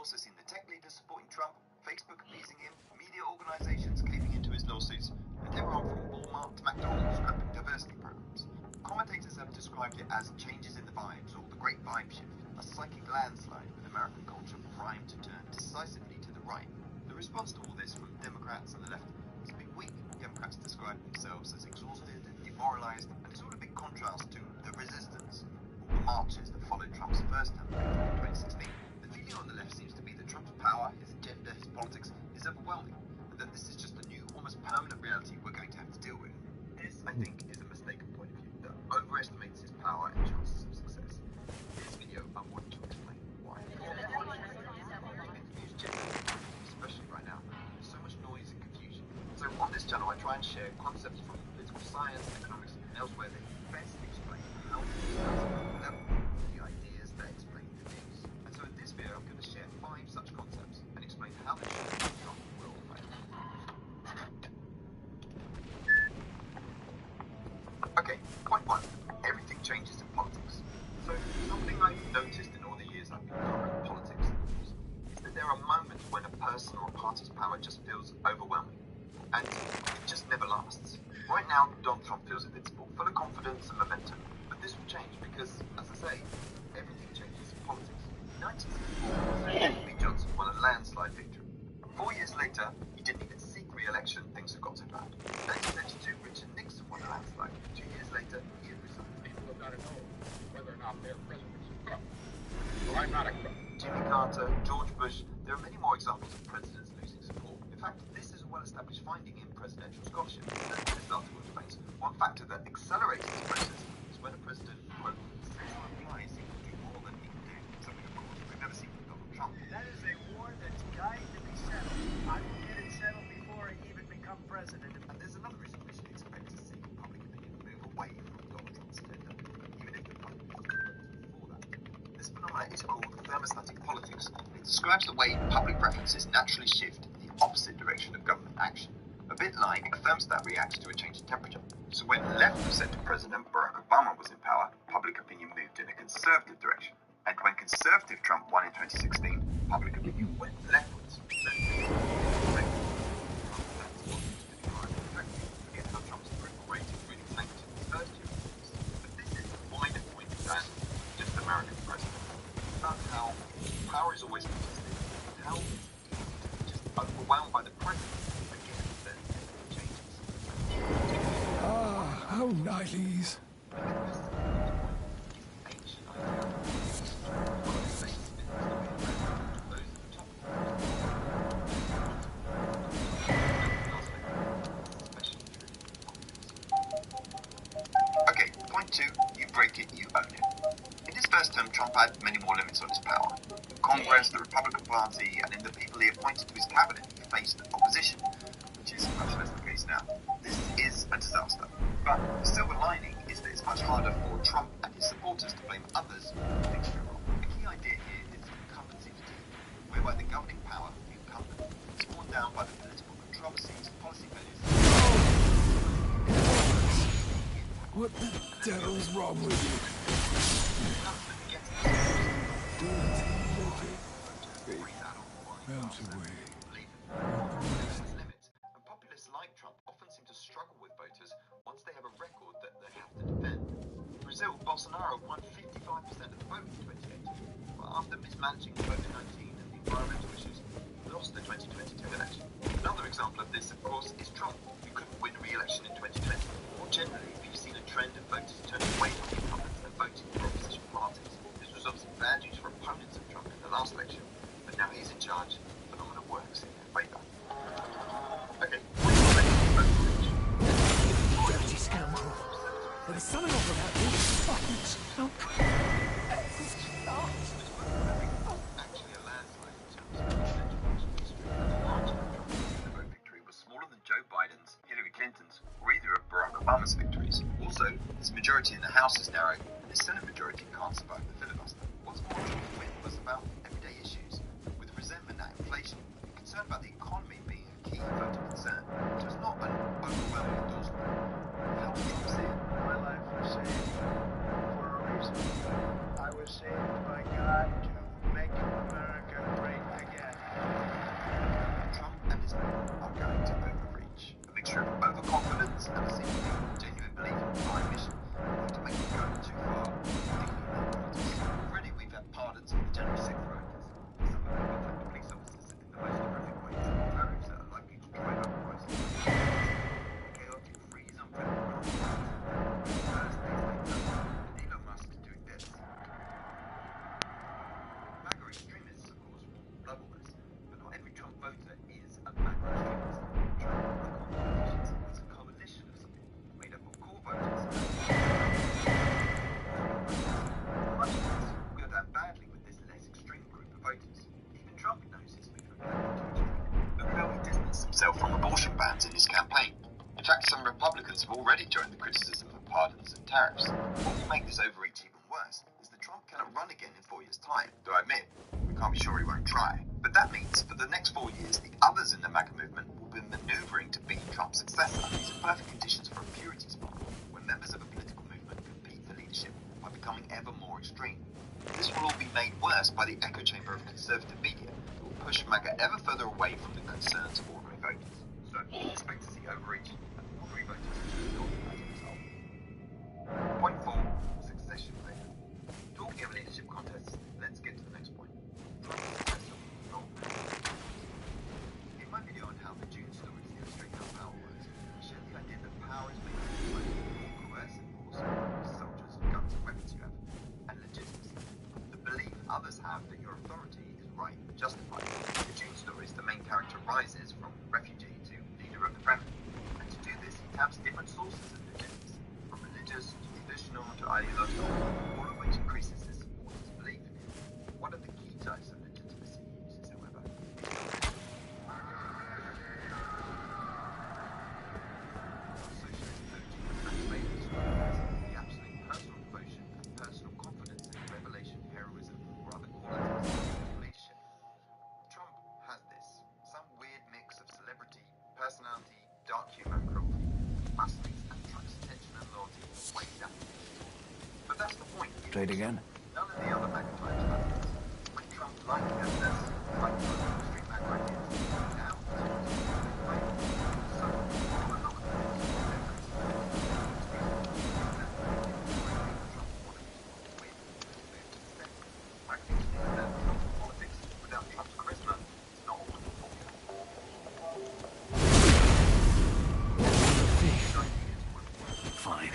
also seen the tech leaders supporting Trump, Facebook appeasing him, media organizations caving into his lawsuits, and everyone from Walmart to McDonald's scrapping diversity programs. Commentators have described it as changes in the vibes, or the great vibe shift, a psychic landslide with American culture primed to turn decisively to the right. The response to all this from Democrats and the left has been weak. Democrats describe themselves as exhausted and demoralized, and it's all a big contrast to the resistance, all the marches that followed Trump's first term victory in 2016. The feeling on the left seems to be that Trump's power, his agenda, his politics is overwhelming, and that this is just a new, almost permanent reality we're going to have to deal with. This, I think, is a mistaken point of view that overestimates his power and chances of success. In this video, I want to explain why. Interviews generally, especially right now, there's so much noise and confusion. So on this channel, I try and share concepts from political science, economics, and elsewhere that best explain how to level the ideas that explain the news. And so in this video, I'm going to share 5 such concepts and explain how they shape the world right now. Okay, point 1. Everything changes in politics. So something I've noticed in all the years I've been covering politics and news is that there are moments when a person or a party's power just feels overwhelming. And it just never lasts. Right now, Donald Trump feels invincible, full of confidence and momentum. But this will change because, as I say, everything changes in politics. In 1964, Bill Johnson won a landslide victory. 4 years later, he didn't even seek re-election, things had got so bad. In 1992, Richard Nixon won a landslide. 2 years later, he had resigned. People have got to know whether or not their president is corrupt. Well, I'm not a corrupt. Jimmy Carter, George Bush, there are many more examples of presidents losing support. In fact, this is a well-established finding in presidential scholarship. This article explains one factor that accelerates this process is when a president, quote, says or implies he will do more than he can do. Something, of course, we've never seen from Donald Trump. That is a war that's dying to be settled. I will get it settled before I even become president. And there's another reason we should expect to see public opinion move away from Donald Trump's agenda, even if the public wasn't ready for that. This phenomenon is called thermostatic politics. It describes the way public preferences naturally shift in the opposite direction of government action. A bit like a thermostat reacts to a change in temperature. So when left of centre President Barack Obama was in power, public opinion moved in a conservative direction. And when Conservative Trump won in 2016, public opinion went leftwards. So forget how Trump's approval rating really tanked in his first year of office. But this is a wider point than just American president. It's about how power is always contested, and how it's easy to be just overwhelmed by the president. How nice. Okay, point 2, you break it, you own it. In his first term, Trump had many more limits on his power. In Congress, the Republican Party, and in the people he appointed to his cabinet, he faced opposition, which is much less the case now. This is a disaster. But the silver lining is that it's much harder for Trump and his supporters to blame others for things go wrong. The key idea here is incumbency fatigue, whereby the governing power, the incumbent, is worn down by the political controversies, policy failures. What the devil's wrong with you? Melt away. And populists like Trump often seem to struggle with voters once they have a record that they have to defend. In Brazil, Bolsonaro won 55% of the vote in 2018, but after mismanaging COVID-19 and the environmental issues, he lost the 2022 election. Another example of this, of course, is Trump, who couldn't win re-election in 2020. More generally, we've seen a trend of voters turning away from incumbents and voting for opposition parties. This results in bad news for opponents of Trump in the last election, but now he's in charge, the phenomenon works in their favour. Okay, Dirty scoundrel. There's something off about this fucking stump. Actually, a landslide in terms of presidential history. The margin of Trump's vote victory was smaller than Joe Biden's, Hillary Clinton's, or either of Barack Obama's victories. Also, his majority in the House is narrow, and his Senate majority can't survive the filibuster. What's more, Trump's win was about everyday issues, with resentment at inflation, and concern about the economy being a key voter concern. So it's not an overwhelming endorsement. How does Trump see it? My life was saved for a reason. I was saved by God to make America great again. especially during the criticism of pardons and tariffs. What will make this overreach even worse is that Trump cannot run again in 4 years' time, though I admit, we can't be sure he won't try. But that means for the next 4 years, the others in the MAGA movement will be maneuvering to be Trump's successor. These are perfect conditions for a purity spiral, where members of a political movement compete for leadership by becoming ever more extreme. This will all be made worse by the echo chamber of conservative media that will push MAGA ever further away from the concerns of ordinary voters. So, expect to see overreach and ordinary voters as a result. Point 4, succession failure. Talking of leadership contests, let's get to the next point. In my video on how the June stories illustrate how power works, I shared the idea that power is made up of coercive force, how many soldiers, guns and weapons you have, and legitimacy, the belief others have that your authority is right and justified. In the June stories, the main character rises from refugee to leader of the Kremlin, and to do this he taps different sources of legitimacy, from religious to traditional to ideological, all of which increases his supporters' belief in him. One of the key types of legitimacy he uses, however, is socialist OG Max Weber described as the absolute personal devotion and personal confidence in the revelation, heroism, or other qualities of leadership. Trump has this, some weird mix of celebrity, personality, dark humor, and cruelty, which fascinates and attracts attention and loyalty way down. But that's the point. Trade again? None of the other MAGA types have this. When Trump likely has less, like for extreme MAGA ideas, now he's right. So, all the politics without Trump's charisma is not a winning formula. Fine.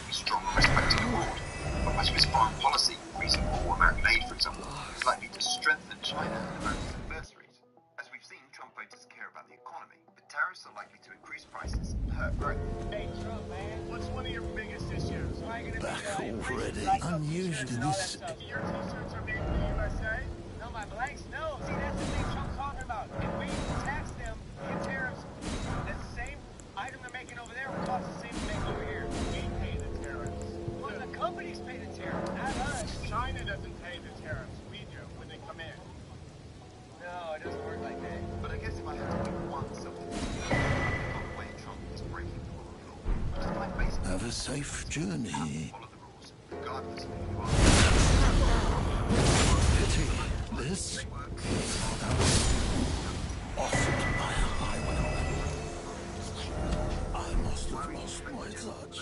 Be strong and respected abroad, but much of his foreign policy, recent war, American aid, for example, is likely to strengthen China and America's adversaries. As we've seen, Trump voters care about the economy, but tariffs are likely to increase prices and hurt growth. Hey, Trump, man, what's one of your biggest issues? Back already. Unusually this. Your t-shirts are made in the USA? No, my blanks, no. See, that's the thing Trump's talking about. If we tax them, get tariffs, that same item they're making over there will cost the same to make over here. We pay the tariffs. Well, the companies pay the tariff, not us. China doesn't pay the tariffs. We do when they come in. No, it doesn't work like that. But I guess if I had to pick one something, the way Trump is breaking the rule of law, I just find basic. Have a safe journey. Follow the rules, regardless of who you are. Pity. This offered by a highway. I must have lost my touch.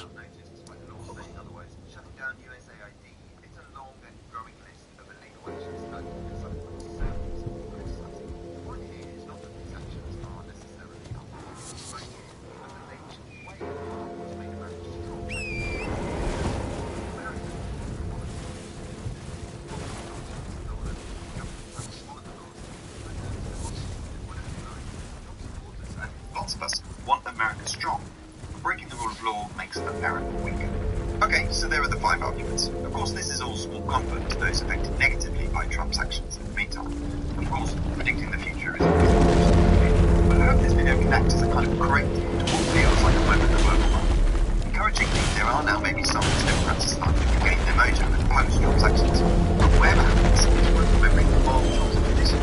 Otherwise, shutting down USAID, it's a long and growing list of illegal actions that some conservatives are criticizing. The point here is not that these actions are necessarily unlawful, but that the nation's way has made America strong. Lots of us want America strong, but breaking the rule of law makes America weaker. Okay, so there are the 5 arguments. Of course, this is all small comfort to those affected negatively by Trump's actions in the meantime. Of course, predicting the future is always difficult. But I hope this video can act as a kind of crate to what feels like a moment of overwhelm. Encouragingly, there are now maybe some Democrats are starting to regain their mojo and oppose Trump's actions. But whatever happens, it's worth remembering the moral Trump's condition.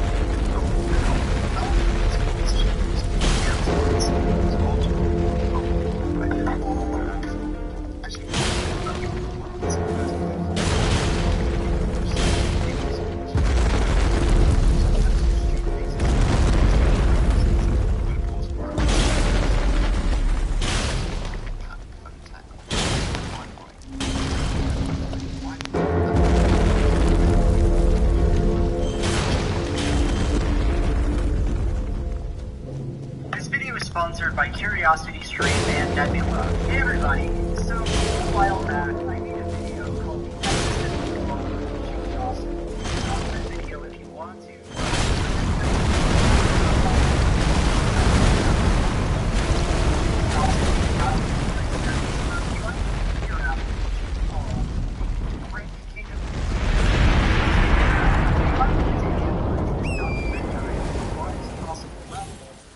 Sponsored by Curiosity Stream and Nebula. Hey everybody, so a while back I made a video called The Existence of Curiosity. Pause the video if you want to.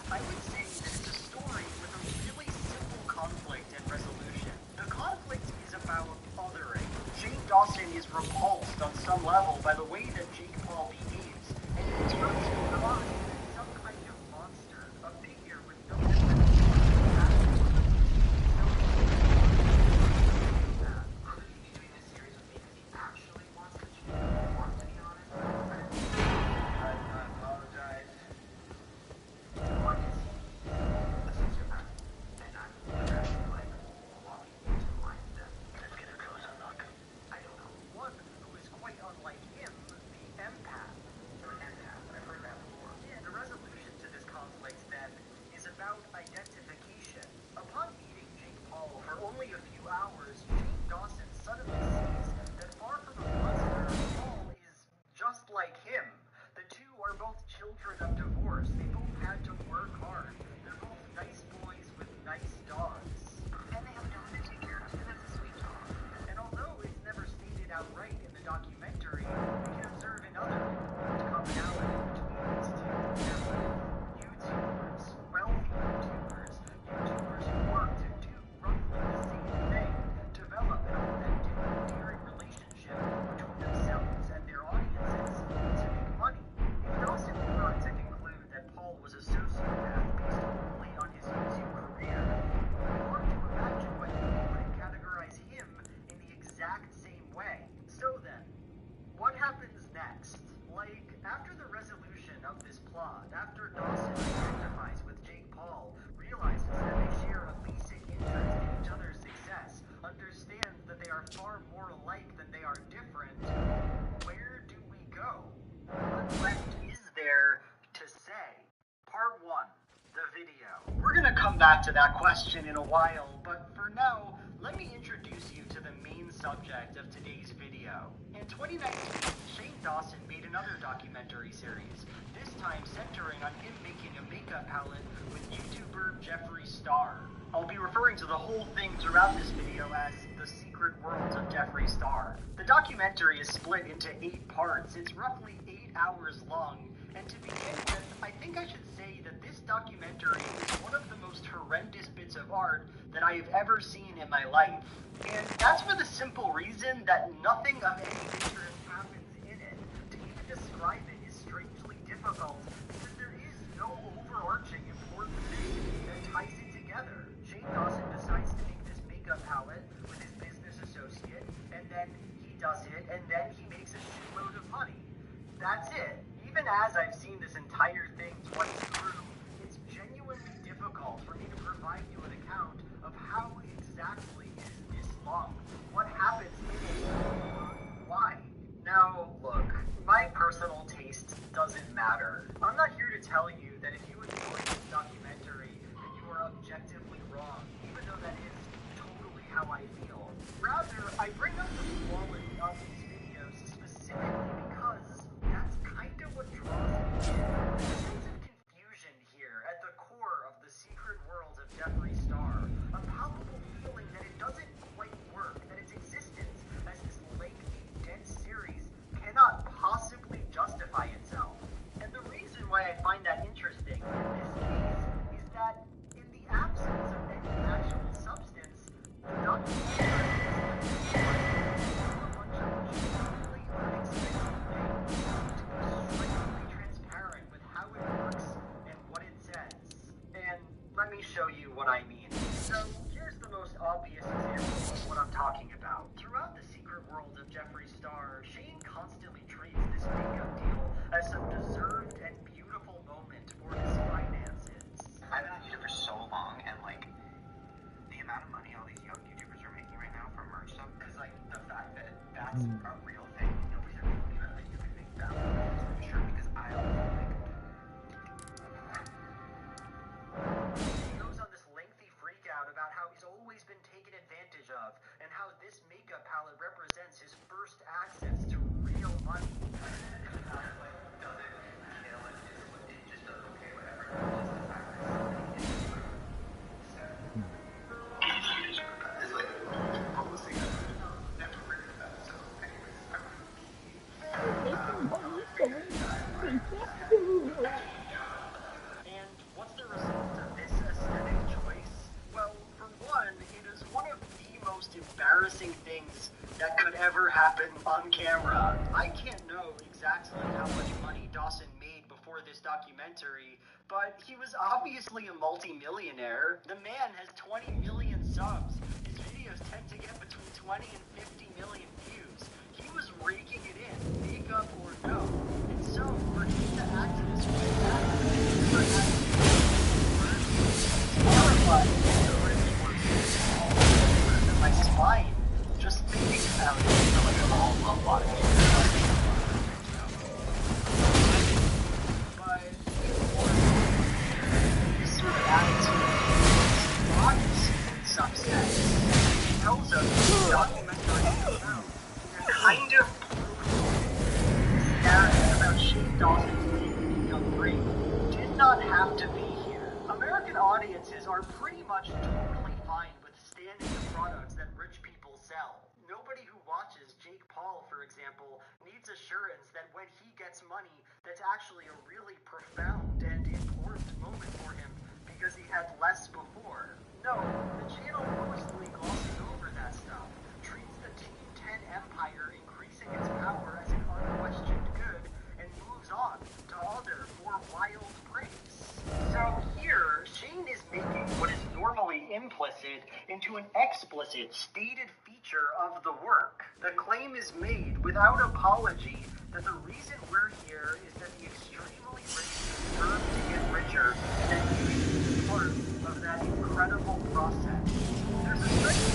I would say that it's a story with a really by the way that Jake Paul behaves, and he instructs Ross that some kind of monster, a figure with no different back to that question in a while, but for now, let me introduce you to the main subject of today's video. In 2019, Shane Dawson made another documentary series, this time centering on him making a makeup palette with YouTuber Jeffree Star. I'll be referring to the whole thing throughout this video as The Secret World of Jeffree Star. The documentary is split into 8 parts. It's roughly 8 hours long, and to begin with, I think I should say that this documentary is one of the most horrendous bits of art that I have ever seen in my life. And that's for the simple reason that nothing of any interest happens in it. To even describe it is strangely difficult because there is no overarching important thing that ties it together. Shane Dawson decides to make this makeup palette with his business associate, and then he does it, and then he makes a shitload of money. That's it. Even as I've seen this entire thing twice through, it's genuinely difficult for me to provide you an account of how exactly is this long. What happens in it? Why? Now, look, my personal taste doesn't matter. I'm not here to tell you that if you enjoy this documentary, that you are objectively wrong, even though that is totally how I feel. Rather, I bring up the quality of these videos specifically because that's kind of what draws me in. There's a sense of confusion here at the core of The Secret World of Jeffree Star, a palpable feeling that it doesn't quite work, that its existence as this lengthy, dense series cannot possibly justify itself. And the reason why I find that interesting in this case is that in the absence of any actual substance, the documentary is a bunch of genuinely unexpected things to be strictly transparent with how it works and what it says. And let me show you what I mean. So here's the most obvious example of what I'm talking about. Throughout The Secret World of Jeffree Star, Shane constantly treats this makeup deal as some deserved and beautiful moment for his finances. I've been on YouTube for so long, and like the amount of money all these young YouTubers are making right now from merch stuff is like the fact that that's a real thing. Nobody's ever told me that like you can make that much money from a shirt because I also like. He goes on this lengthy freak out about how he's always been taken advantage of and how this makeup palette represents his first access to real money. And what's the result of this aesthetic choice? Well, for one, it is one of the most embarrassing things that could ever happen on camera. I can't know exactly how much money Dawson made before this documentary, but he was obviously a multi-millionaire. The man has 20 million subs. His videos tend to get between 20 and 50 million views. He was raking it in, makeup or no. And so, for him to act in this way, my spine just thinking about it. But this sort of attitude is in some sense. It tells us the documentary is about kind of narrative about Shane Dawson's income break did not have to be here. American audiences are pretty much totally fine with standing the products that rich people sell. Nobody who watches Jake Paul, for example, needs assurance that when he gets money, that's actually a really profound and important moment for him because he had less before. No, the channel mostly glosses over that stuff, treats the Team 10 empire increasing its power as an unquestioned good, and moves on to other, more wild pranks. So here, Shane is making what is normally implicit into an explicit, stated feature of the work. The claim is made without apology that the reason we're here is that the extremely rich deserve to get richer, and that you should be part of that incredible process. There's a striking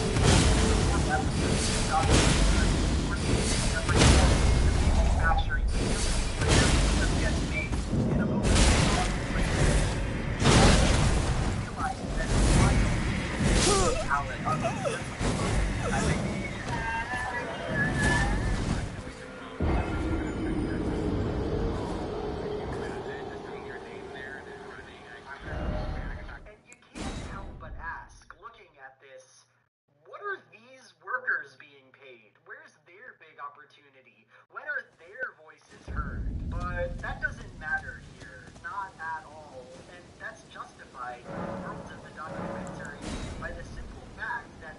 episode of documentary where they make every one of the manufacturing facility where everything gets made in a moment of realize that it's wild talent of I think opportunity? When are their voices heard? But that doesn't matter here, not at all, and that's justified in the world of the documentary by the simple fact that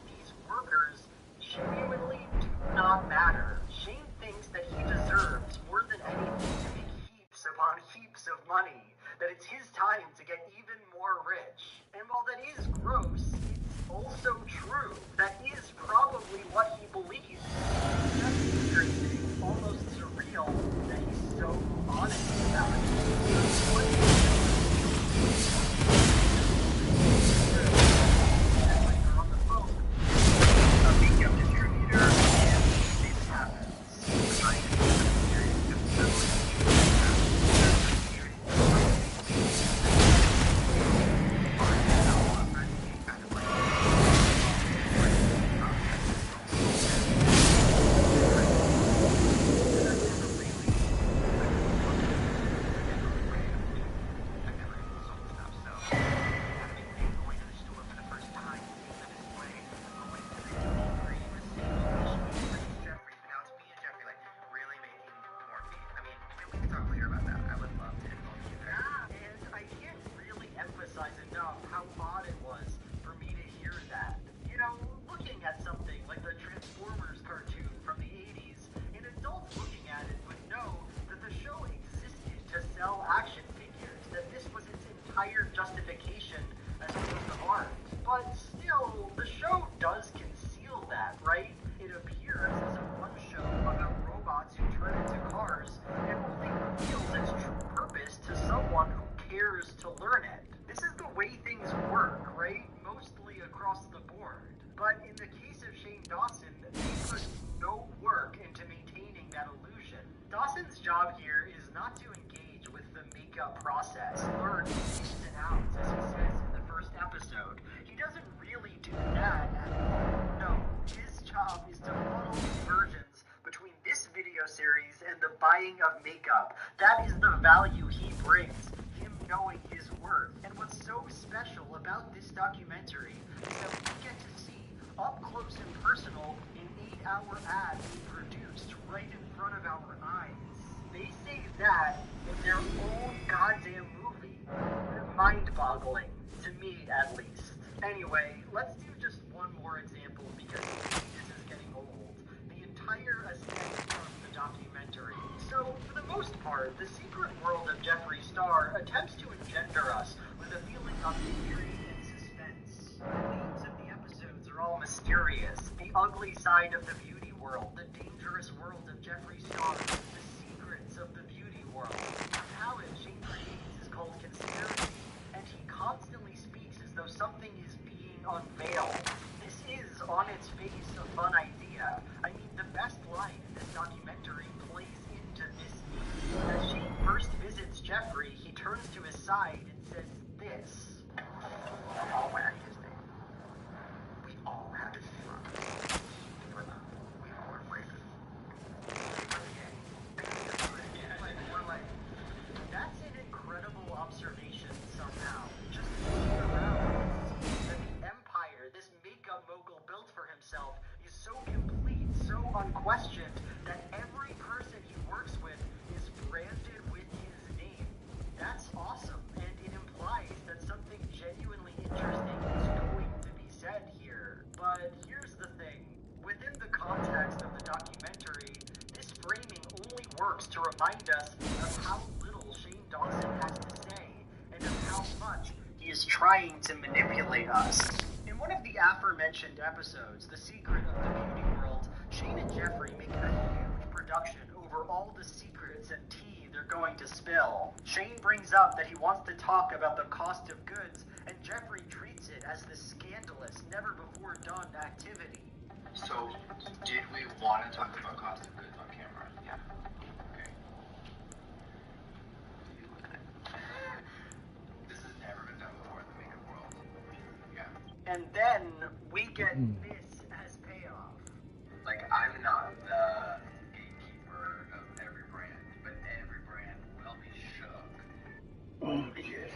these workers, genuinely do not matter. Shane thinks that he deserves more than anything to make heaps upon heaps of money, that it's his time to get even more rich. And while that is gross, it's also true. That is probably what he believes. It's just interesting, almost surreal, that he's so honest about it. When you're on the phone, a makeup distributor, and this happens. Trying to be serious with justification as opposed to art. But still, the show does conceal that, right? It appears as a fun show about robots who turn into cars and only reveals its true purpose to someone who cares to learn it. This is the way things work, right? Mostly across the board. But in the case of Shane Dawson, they put no work into maintaining that illusion. Dawson's job here is not to engage with the makeup process, learn ins and outs, as he says in the first episode. He doesn't really do that at all. No, his job is to funnel conversions between this video series and the buying of makeup. That is the value he brings, him knowing his worth. And what's so special about this documentary is that we get to see, up close and personal, an 8-hour ad being produced right in front of our eyes. They say that in their own goddamn movie. Mind-boggling, to me at least. Anyway, let's do just one more example because this is getting old. The entire aesthetic of the documentary most part, the secret world of Jeffree Star attempts to engender us with a feeling of intrigue and suspense. The names of the episodes are all mysterious. The ugly side of the beauty world, the dangerous world of Jeffree Star, the secrets of the beauty world. The palette Shane creates is called Conspiracy, and he constantly speaks as though something is being unveiled. This is, on its face, a fun idea. I mean, the best line in this documentary plays into this need. As Shane first visits Jeffree, he turns to his side and says this. We're all wearing his name. We all have his name. We all are brave. We're like, that's an incredible observation somehow. Just looking around and seeing that the empire this makeup mogul built for himself is so complete, so unquestioned, that every person he works with is branded with his name. That's awesome, and it implies that something genuinely interesting is going to be said here. But here's the thing. Within the context of the documentary, this framing only works to remind us of how little Shane Dawson has to say, and of how much he is trying to manipulate us. In one of the aforementioned episodes, The Secret of the Beauty World, Shane and Jeffree make a huge production over all the secrets and tea they're going to spill. Shane brings up that he wants to talk about the cost of goods, and Jeffree treats it as this scandalous, never-before-done activity. So, did we want to talk about cost of goods on camera? Yeah. Okay. This has never been done before in the makeup world. Yeah. And then we get this as payoff. Like, I'm not the gatekeeper of every brand, but every brand will be shook. Oh, yes.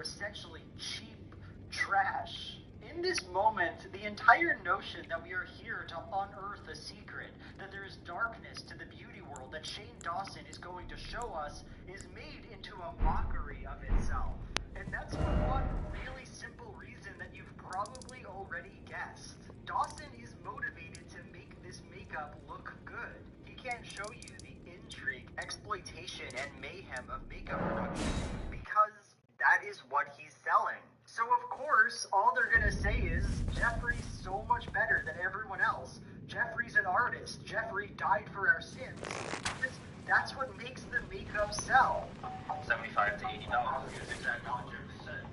essentially cheap trash. In this moment, the entire notion that we are here to unearth a secret, that there is darkness to the beauty world that Shane Dawson is going to show us, is made into a mockery of itself. And that's for one really simple reason that you've probably already guessed. Dawson is motivated to make this makeup look good. He can't show you the intrigue, exploitation, and mayhem of makeup production because that is what he's selling. So of course, all they're gonna say is, Jeffrey's so much better than everyone else. Jeffrey's an artist. Jeffrey died for our sins. Because that's what makes the makeup sell. $75 to $80 is exactly what Jeff said.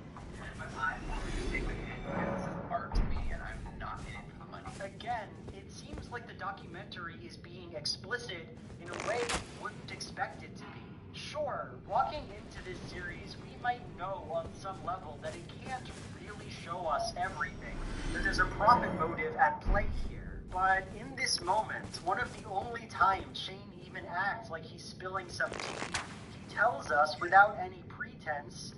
But I'm willing to take the hit because this is art to me and I'm not in it for the money. Again, it seems like the documentary is being explicit in a way you wouldn't expect it to be. Sure, walking into this series, we might know on some level that it can't really show us everything, that there's a profit motive at play here. But in this moment, one of the only times Shane even acts like he's spilling some tea, he tells us without any pretense,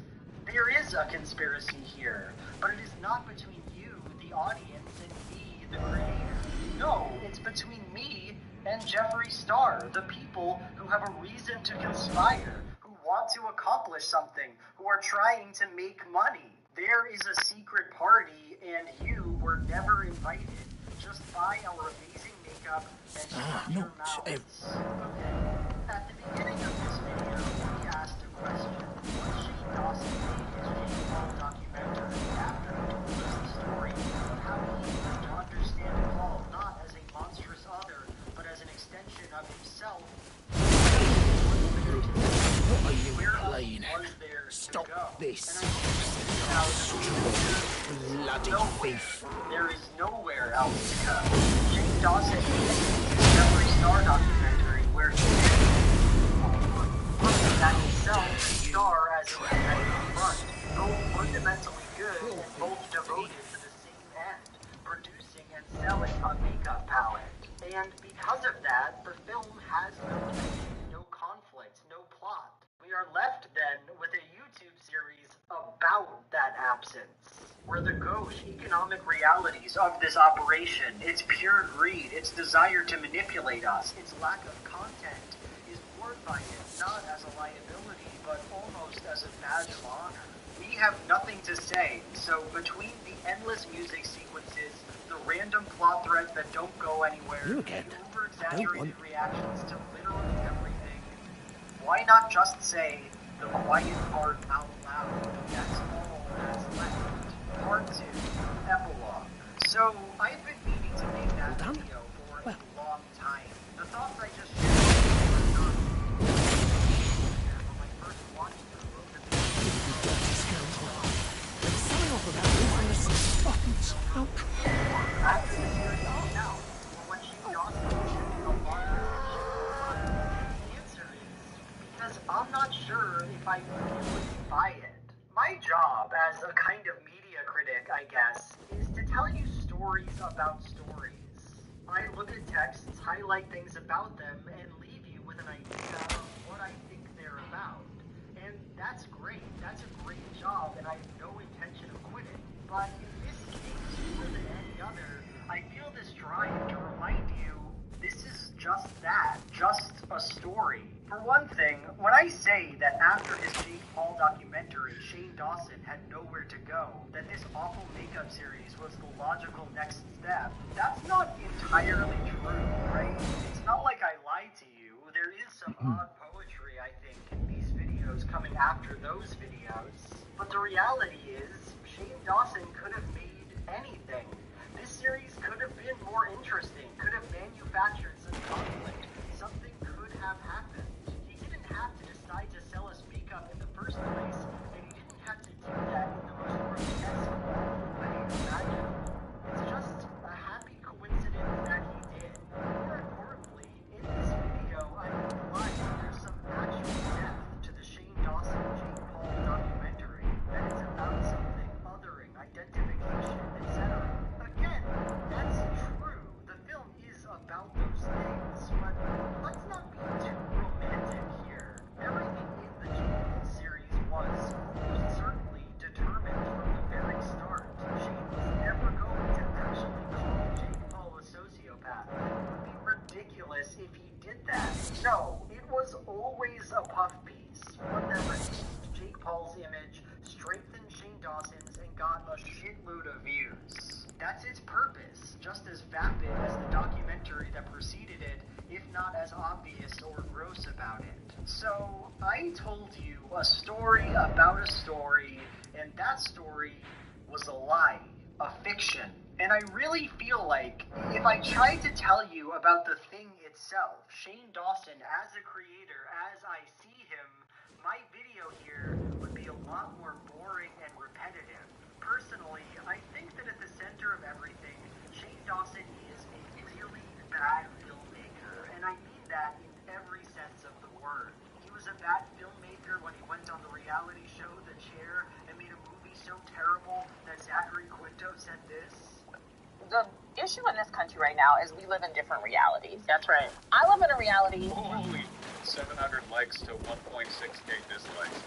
there is a conspiracy here, but it is not between you, the audience, and me, the creator. No, it's between me and Jeffree Star, the people who have a reason to conspire, who want to accomplish something, who are trying to make money. There is a secret party, and you were never invited. Just buy our amazing makeup and shut your mouths. Okay, at the beginning of this video, we asked a question. Was Shane Dawson made his Jake Paul documentary after he told us the story of how he came to understand Paul not as a monstrous other, but as an extension of himself? What are you playing? Stop this. Bloody thief. There is nowhere else to go. Shane Dawson made his Jeffree Star documentary where he proving that himself and Star as an independent front, both fundamentally good and both devoted to the same end, producing and selling a makeup palette. And because of that, the film has no tension, no conflict, no plot. We are left then with a YouTube series about that absence, where the gauche economic realities of this operation, its pure greed, its desire to manipulate us, its lack of content, is borne by it not as a liability, but almost as a badge of honor. We have nothing to say, so between the endless music sequences, the random plot threads that don't go anywhere, the over-exaggerated reactions to literally everything, why not just say the quiet part out loud? That's all that's left. Part 2, Epilogue. So, I've been meaning to make that video for a long time. The thoughts I just shared were not when I first watched the after the series came out, when Shane Dawson should a lot of the answer is because I'm not sure if I really buy it. My job as a kind of media critic, I guess, is to tell you stories about stories. I look at texts, highlight things about them, and leave you with an idea of what I think they're about. And that's great. That's a great job, and I have no intention of quitting. But in this case, more than any other, I feel this drive to remind you this is just that, just a story. For one thing, when I say that after his Jake Paul documentary, Shane Dawson had nowhere to go, that this awful makeup series was the logical next step, that's not entirely true, right? It's not like I lied to you. There is some odd poetry, I think, in these videos coming after those videos. But the reality is, Shane Dawson could have made anything. This series could have been more interesting, could have manufactured some conflict. Something could have happened. He didn't have to decide to sell us makeup in the first place, and he didn't have to do that in the most grotesque, awful way imaginable. It's just a happy coincidence that he did. More importantly, in this video, I'm implying there's some actual depth to the Shane Dawson Jake Paul documentary, that it's about something othering, identification, etc. Again, that's true. The film is about those things, but let's not be too romantic here. Everything in the Jake Paul series was got a shitload of views. That's its purpose, just as vapid as the documentary that preceded it, if not as obvious or gross about it. So, I told you a story about a story, and that story was a lie, a fiction. And I really feel like if I tried to tell you about the thing itself, Shane Dawson as a creator, as I see him, my video here would be a lot more boring and repetitive. Personally, I think that at the center of everything, Shane Dawson is a really bad filmmaker, and I mean that in every sense of the word. He was a bad filmmaker when he went on the reality show The Chair and made a movie so terrible that Zachary Quinto said this. The issue in this country right now is we live in different realities. That's right. I live in a reality. Holy 700 likes to 1.6k dislikes.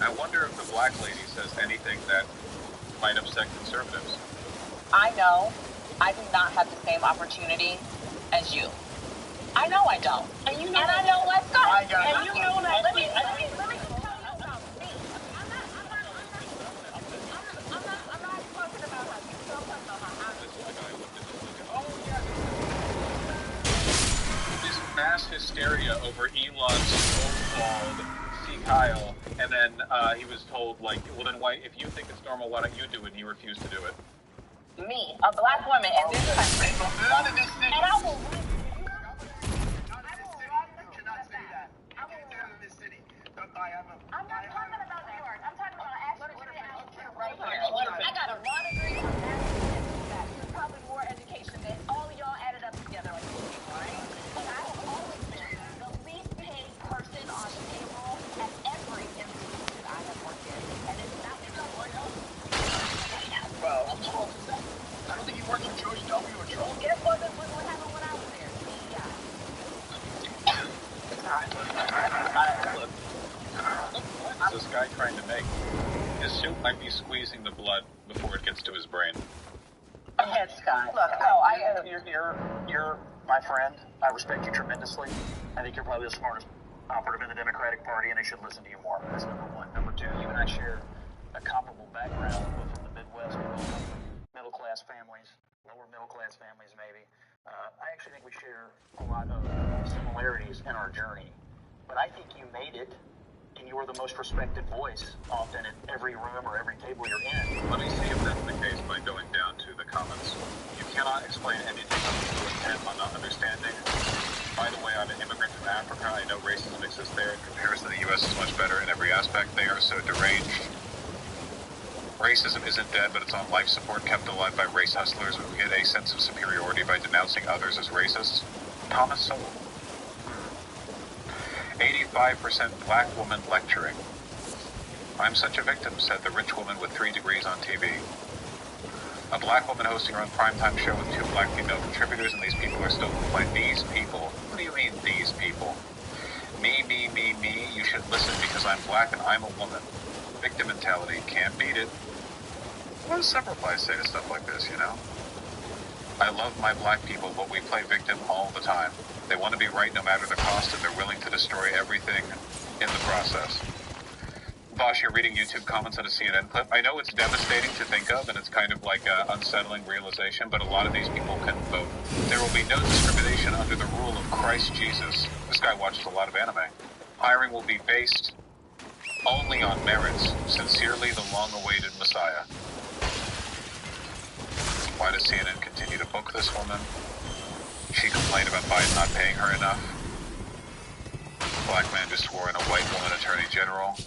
I wonder if the black lady says anything that might upset conservatives. I know I do not have the same opportunity as you. I know I don't. And you know, and I know let's go. I got and it. you know that. Let me just tell you about me. I'm not talking about how you feel. I'm talking about how I feel. This mass hysteria over Elon's so-called see Kyle, and then he was told, like, well then why, if you think it's normal, why don't you do it? And he refused to do it. Me, a black woman in this country. None of this thing. And I will run. I'm not talking about New York. I'm talking about actually right here. I got a law degree, a master's in that. There's probably more education than all of y'all added up together, like you people, right? And I have always been the least paid person on the payroll at every institution I have worked in. And it's not because of Well, I don't think you worked for George W. or Trump. it wasn't what happened when I was there. Yeah. What is this guy trying to make? His suit might be squeezing the blood before it gets to his brain. Ahead, Scott. Look, you're my friend. I respect you tremendously. I think you're probably the smartest operative in the Democratic Party, and they should listen to you more. That's number one. Number two, you and I share a comparable background. We're from the Midwest. We both come from middle-class families, lower middle-class families maybe. I actually think we share a lot of similarities in our journey. But I think you made it, and you were the most respected voice often in every room or every table you're in. Let me see if that's the case by going down to the comments. You cannot explain anything to intent on not understanding. By the way, I'm an immigrant from Africa. I know racism exists there. In comparison, the U.S. is much better in every aspect. They are so deranged. Racism isn't dead, but it's on life support, kept alive by race hustlers who get a sense of superiority by denouncing others as racists. Thomas Sowell. 85% black woman lecturing. I'm such a victim, said the rich woman with 3 degrees on TV. A black woman hosting her own primetime show with 2 black female contributors, and these people are still complaining. These people? What do you mean, these people? Me, me, me, me. You should listen because I'm black and I'm a woman. Victim mentality. Can't beat it. What does Semper Fi say to stuff like this, you know? I love my black people, but we play victim all the time. They want to be right no matter the cost, and they're willing to destroy everything in the process. Bosh, you're reading YouTube comments on a CNN clip. I know it's devastating to think of, and it's kind of like an unsettling realization, but a lot of these people can vote. There will be no discrimination under the rule of Christ Jesus. This guy watches a lot of anime. Hiring will be based only on merits. Sincerely, the long-awaited Messiah. Why does CNN continue to book this woman? She complained about Biden not paying her enough. Black man just swore in a white woman attorney general.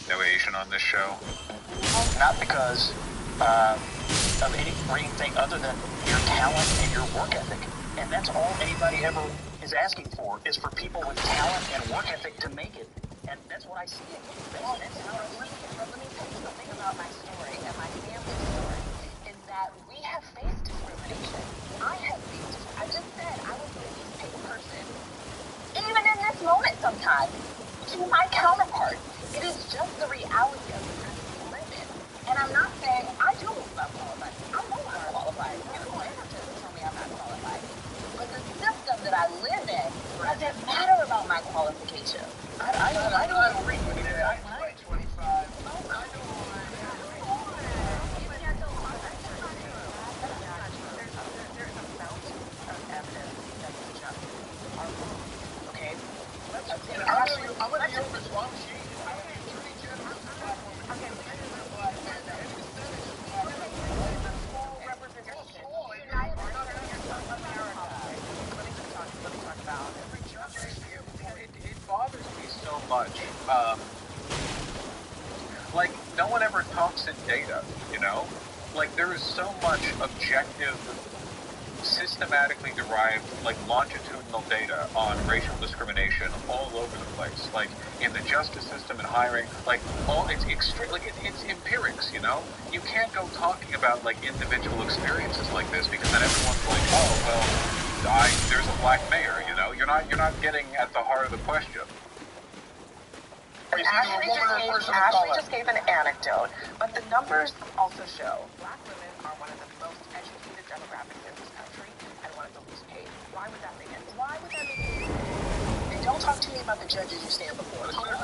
No Asian on this show. Not because of anything other than your talent and your work ethic. And that's all anybody ever is asking for, is for people with talent and work ethic to make it. And that's what I see in you. That's how I see it. But let me tell you something about my story and my family story, is that we have faced discrimination. I have faced discrimination. I just said I was the least paid person, even in this moment sometimes, to my counterparts. It is just the reality of the country we live in. And I'm not saying, I do believe I'm qualified. I know I'm qualified. You don't ever tell me I'm not qualified. But the system that I live in doesn't matter about my my qualification. I don't agree with you. I like 25. Okay? I'm going to be honest. Well, she is the attorney general of the black woman. Okay, black man. Now, any percentage of black women. Full representation. Unite America. Let me talk about every It bothers me so much. Like, no one ever talks in data, you know? Like, there is so much objective, systematically derived, like, longitudinal data on racial discrimination all over the place. Like, in the justice system and hiring, like, it's extreme, like, it's empirics, you know? You can't go talking about, like, individual experiences like this because then everyone's like, oh, well, there's a black mayor, you know? You're not getting at the heart of the question. Ashley just gave an anecdote, but the numbers also show black women are one of the most educated demographics in this country and one of the least paid. Why would that make sense? And don't talk to me about the judges you stand before. Talk to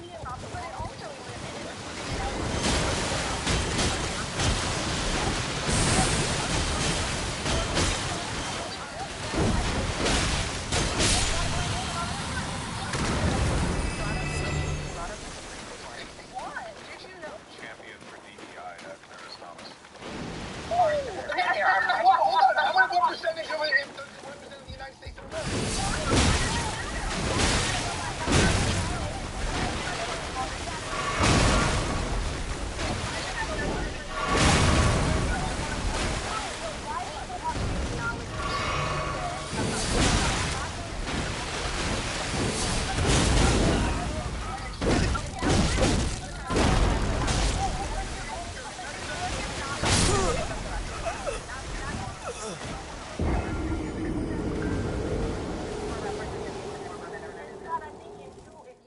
me about the but it also Champion for DEI, Clarence Thomas. Hold on. How many percentage of it represent the United States of America?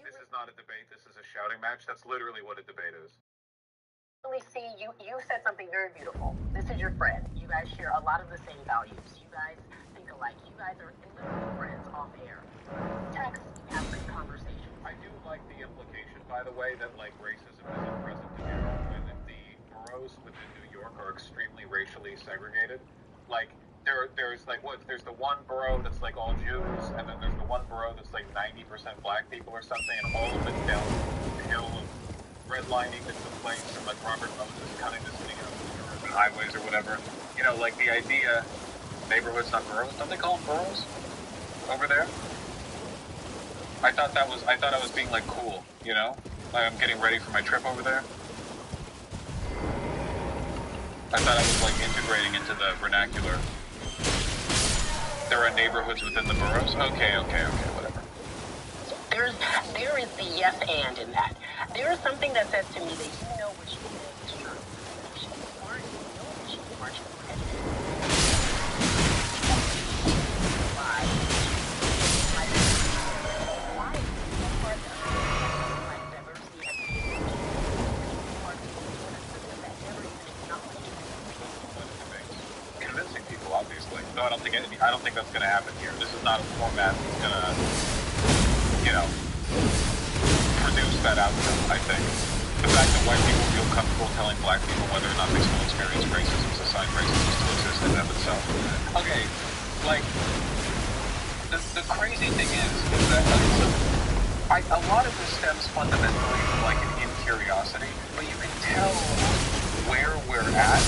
This is not a debate, this is a shouting match. That's literally what a debate is. see you said something very beautiful. This is your friend. You guys share a lot of the same values. You guys think alike. You guys are literally friends off air. Text, have good conversations. I do like the implication, by the way, that like racism isn't present in New York when the boroughs within New York are extremely racially segregated. Like there's the one borough that's like all Jews, and then there's the one borough that's like 90% black people or something, and all of it's downhill of redlining that took place, and like Robert Moses cutting the city up the highways or whatever. You know, like the idea, neighborhoods, not boroughs. Don't they call them boroughs over there? I thought I was being like cool, you know? Like I'm getting ready for my trip over there. I thought I was like integrating into the vernacular. There are neighborhoods within the boroughs? Okay, whatever. There is the yes and in that. There is something that says to me that you know what you say is true. You aren't Convincing people, obviously. No, I don't think that's gonna happen here. This is not a format that's gonna, you know, produce that outcome, I think. The fact that white people feel comfortable telling black people whether or not they still experience racism is a sign racism still exists in and of itself. Okay, like, the crazy thing is that a lot of this stems fundamentally from like an incuriosity, but you can tell where we're at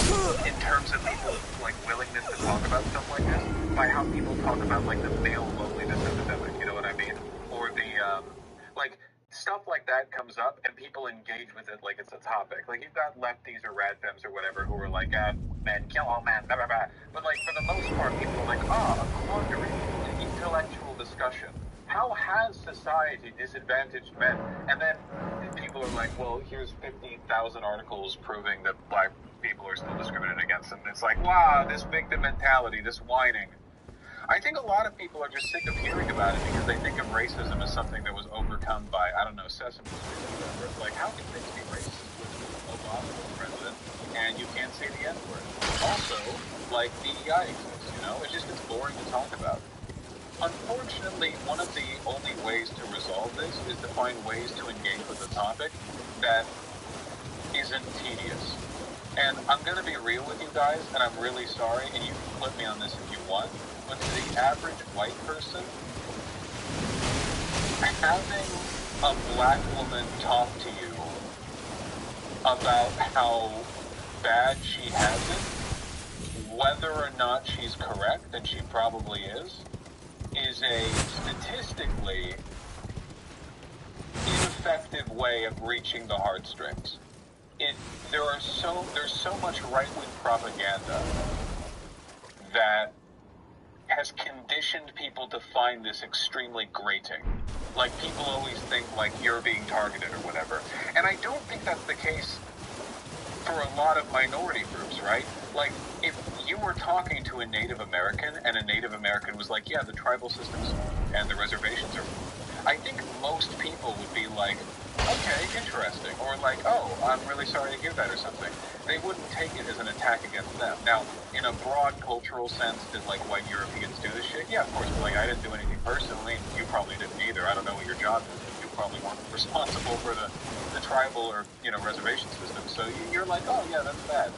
in terms of people's like willingness to talk about stuff like this by how people talk about like the male loneliness epidemic, you know what I mean? Or the like stuff like that comes up and people engage with it like it's a topic. Like you've got lefties or radfems or whatever who are like, men kill all men, blah, blah, blah. But like for the most part, people are like, a quandary, an intellectual discussion. How has society disadvantaged men? And then people are like, well, here's 50,000 articles proving that black people are still discriminated against. And it's like, wow, this victim mentality, this whining. I think a lot of people are just sick of hearing about it because they think of racism as something that was overcome by, I don't know, Sesame Street or whatever. It's like, how can things be racist with Obama as president and you can't say the N-word? Also, like, DEI exists, you know? It's boring to talk about. unfortunately, one of the only ways to resolve this is to find ways to engage with the topic that isn't tedious. And I'm going to be real with you guys, and I'm really sorry, and you can clip me on this if you want, but to the average white person, having a black woman talk to you about how bad she has it, whether or not she's correct, and she probably is a statistically ineffective way of reaching the heartstrings. There's so much right-wing propaganda that has conditioned people to find this extremely grating. Like, people always think, like, you're being targeted or whatever. And I don't think that's the case for a lot of minority groups, right? Like, if you were talking to a Native American and a Native American was like, yeah, the tribal systems and the reservations are... I think most people would be like, okay, interesting. Or like, oh, I'm really sorry to hear that or something. They wouldn't take it as an attack against them. Now, in a broad cultural sense, did like white Europeans do this shit? Yeah, of course. But like, I didn't do anything personally. You probably didn't either. I don't know what your job is. You probably weren't responsible for the tribal or, reservation system. So you're like, oh yeah, that's bad.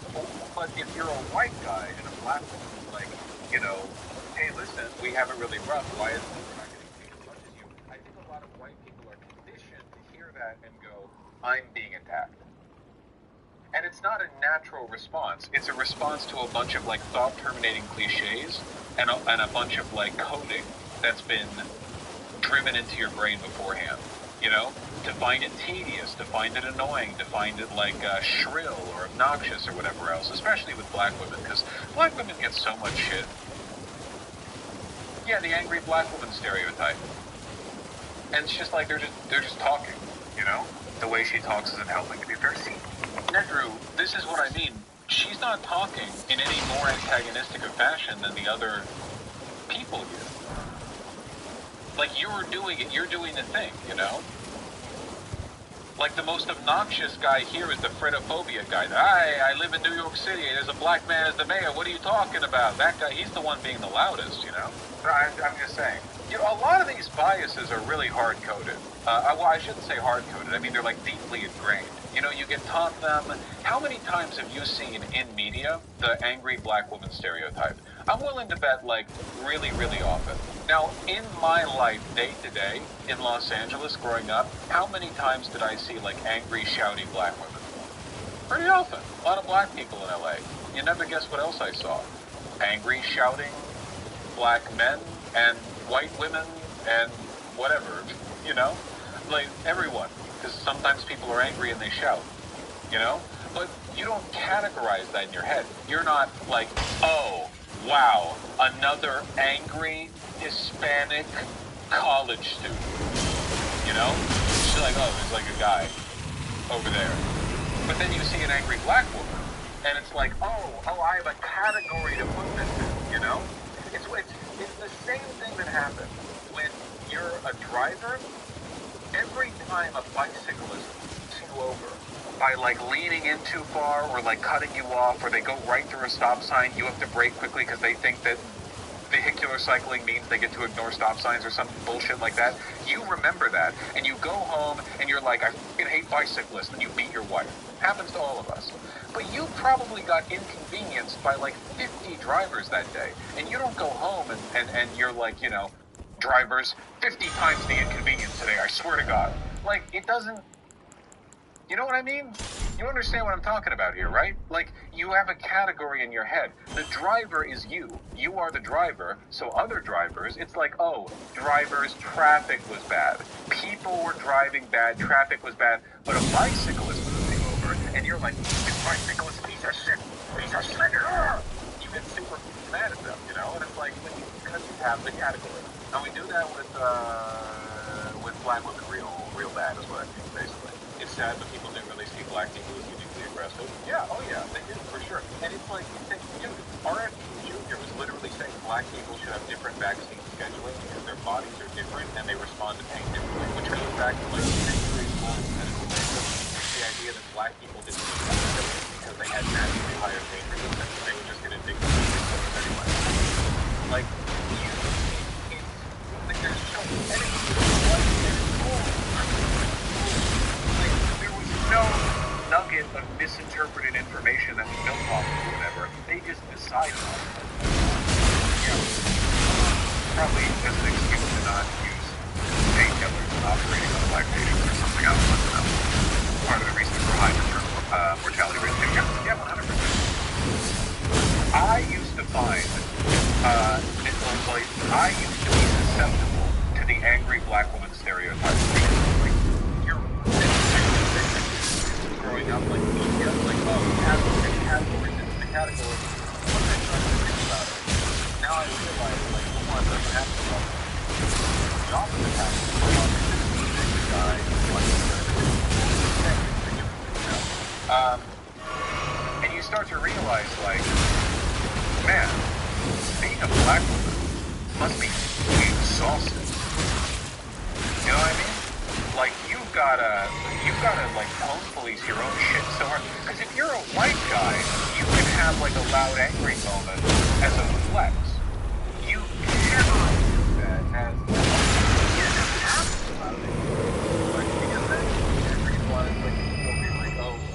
But if you're a white guy and a black woman, like, hey, listen, we have it really rough. Why isn't it not getting paid as much as you? I think a lot of white people are conditioned to hear that and go, I'm being attacked. And it's not a natural response. It's a response to a bunch of like thought-terminating cliches and a bunch of like coding that's been driven into your brain beforehand. To find it tedious, to find it annoying, to find it like shrill or obnoxious or whatever else, especially with black women, because black women get so much shit. Yeah, the angry black woman stereotype. And it's just like they're just talking, The way she talks isn't helping to be fair. See, Nedrew, this is what I mean. She's not talking in any more antagonistic of fashion than the other people here. Like, you're doing it, you're doing the thing, Like, the most obnoxious guy here is the Fritophobia guy. I live in New York City, there's a black man as the mayor, what are you talking about? That guy, he's the one being the loudest, I'm just saying. A lot of these biases are really hard-coded. Well, I shouldn't say hard-coded, I mean, they're, like, deeply ingrained. You get taught them. How many times have you seen in media the angry black woman stereotype? I'm willing to bet, like, really, really often. Now, in my life, day to day, in Los Angeles, growing up, how many times did I see, like, angry, shouty black women? Pretty often. A lot of black people in LA. You never guess what else I saw. Angry, shouting black men and white women and whatever, Like, everyone. Because sometimes people are angry and they shout, But you don't categorize that in your head. You're not like, oh, wow, another angry Hispanic college student, She's like, oh, there's like a guy over there. But then you see an angry black woman, and it's like, oh, I have a category to put this in, It's the same thing that happens when you're a driver. Every time a bicyclist pulls you over by like leaning in too far or like cutting you off or they go right through a stop sign, you have to brake quickly because they think that vehicular cycling means they get to ignore stop signs or some bullshit like that. You remember that and you go home and you're like, I fucking hate bicyclists, and you beat your wife. Happens to all of us. But you probably got inconvenienced by like 50 drivers that day, and you don't go home and you're like, drivers, 50 times the inconvenience today, I swear to God. Like, it doesn't... You know what I mean? You understand what I'm talking about here, right? Like, you have a category in your head. The driver is you. You are the driver, so other drivers, it's like, oh, drivers, traffic was bad. People were driving bad, traffic was bad, but a bicyclist was moving over, and you're like, this bicyclist piece of shit, piece of shit, you get super mad at them, And it's like, because you have the category. And we do that with black women real bad, is what I think, basically. It's sad, but people didn't really see black people as uniquely aggressive. Yeah, oh yeah, they did, for sure. And it's like, dude, RFK Jr. was literally saying black people should have different vaccine scheduling because their bodies are different and they respond to pain differently, which goes back to like centuries long medical data. The idea that black people didn't need vaccines because they had naturally higher pain resistance, they would just get addicted to it anyway. Like, And it was like, there was no nugget of misinterpreted information that was built off of whatever. They just decided on it. Probably as an excuse to not use painkillers and operating on black patients or something. I don't know. Part of the reason for high maternal mortality rate. Yeah, 100%. I used to find, I used to be susceptible to the angry black woman stereotype. Like, you're growing up, like, media, like, oh, categories into the category. What did I try to think about it? Now I realize, like, one, like, half the opposite happens. The guy, and you start to realize, like, man, being a black woman must be exhausting. You know what I mean? Like, you've gotta like home police your own shit so hard. Because if you're a white guy, you can have like a loud, angry moment as a flex. You cannot do that as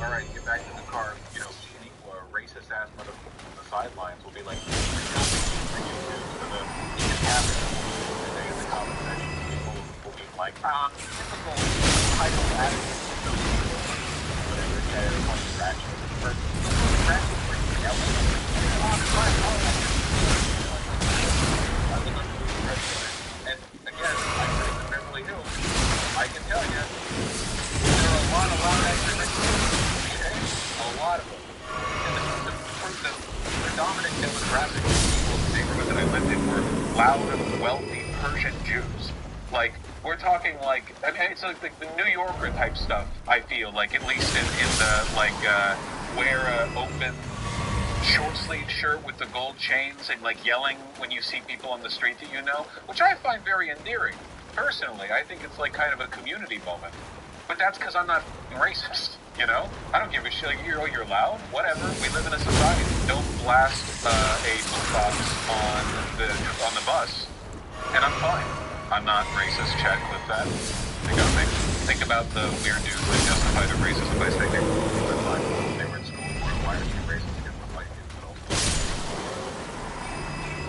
alright, get back in the car, you know, shitty, racist ass motherfucker on the sidelines will be like, to the comment section, people will be like, typical type of attitude, whatever, ratchet, and again, I live in Beverly Hills, I can tell you, there are a lot of a lot of them. And the predominant demographic of people in the neighborhood that I lived in were loud, wealthy Persian Jews. Like, we're talking like, I mean, it's like the New Yorker type stuff, I feel, like, at least in the, like, wear a open short-sleeved shirt with the gold chains and, like, yelling when you see people on the street that you know, which I find very endearing. Personally, I think it's like kind of a community moment. But that's because I'm not racist, you know? I don't give a shit. Like, you're loud, whatever. We live in a society. Don't blast a boombox on the bus, and I'm fine. I'm not racist. Chat clip that. They gotta think about the weird dudes that justify their racism by saying they were in school for why are you racist against the white dudes?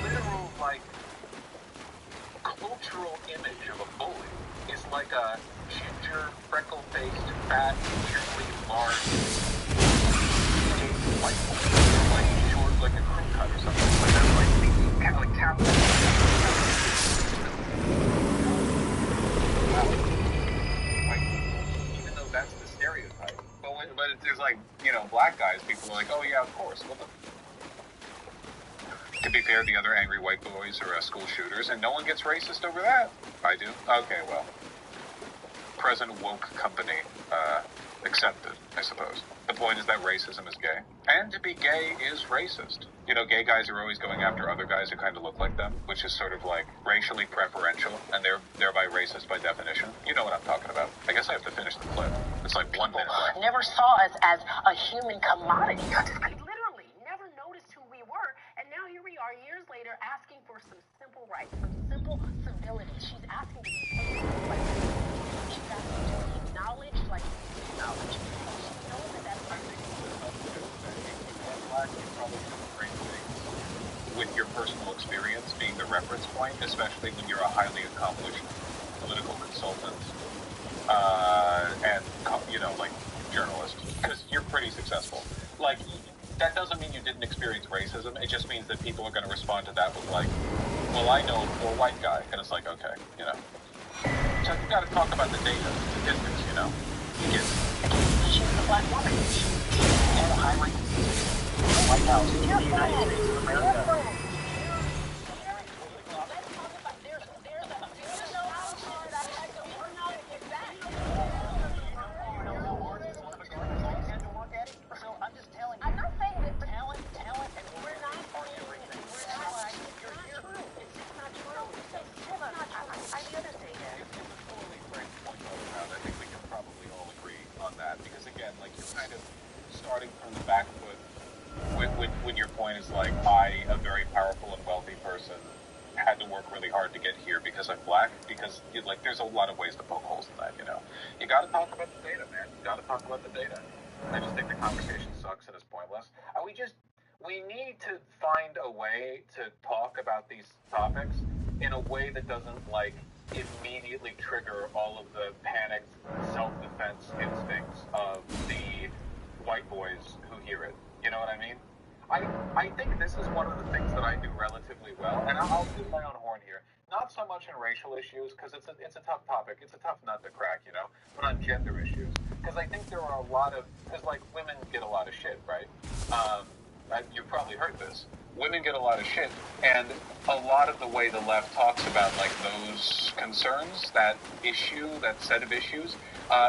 Literal, like, cultural image of a bully is like a ginger, freckle-faced, fat, weirdly large, white boy, like short, like a crew cut or something. Like that's like capital. Like, even though that's the stereotype, but if there's like, you know, black guys, people are like, oh yeah, of course. Well, to be fair, the other angry white boys are school shooters, and no one gets racist over that. I do. Okay, well. Present woke company accepted, I suppose. The point is that racism is gay. And to be gay is racist. You know, gay guys are always going after other guys who kind of look like them, which is sort of like racially preferential, and they're thereby racist by definition. You know what I'm talking about. I guess I have to finish the clip. It's like 1 minute left. Never saw us as a human commodity. Literally, never noticed who we were, and now here we are years later asking for some simple rights, some simple civility. She's asking to be paid like she's asking to be acknowledged like acknowledged. And she knows that that's with your personal experience being the reference point, especially when you're a highly accomplished political consultant and, you know, like, journalist, because you're pretty successul. Like, that doesn't mean you didn't experience racism. It just means that people are going to respond to that with, like, well, I know a poor white guy. And it's like, okay, you know. So you got to talk about the data, the statistics, you know. You get she's a black woman. She's in a high-ranking position in the White House in the United States of America. starting from the back foot when your point is like, I, a very powerful and wealthy person, had to to work really hard to get here because I'm black, because, like, there's a lot of ways to poke holes in that, you know? You gotta talk about the data, man. You gotta talk about the data. I just think the conversation sucks and is pointless. And we need to find a way to talk about these topics in a way that doesn't, like, immediately trigger all of the panicked self-defense instincts of the white boys who hear it. You know what I mean? I think this is one of the things that I do relatively well, and I'll toot my own horn here. Not so much in racial issues, because it's a tough topic. It's a tough nut to crack, you know? But on gender issues. Because I think there are a lot of... Because, like, women get a lot of shit, right? You've probably heard this. Women get a lot of shit, and a lot of the way the left talks about, like, those concerns, that issue, that set of issues,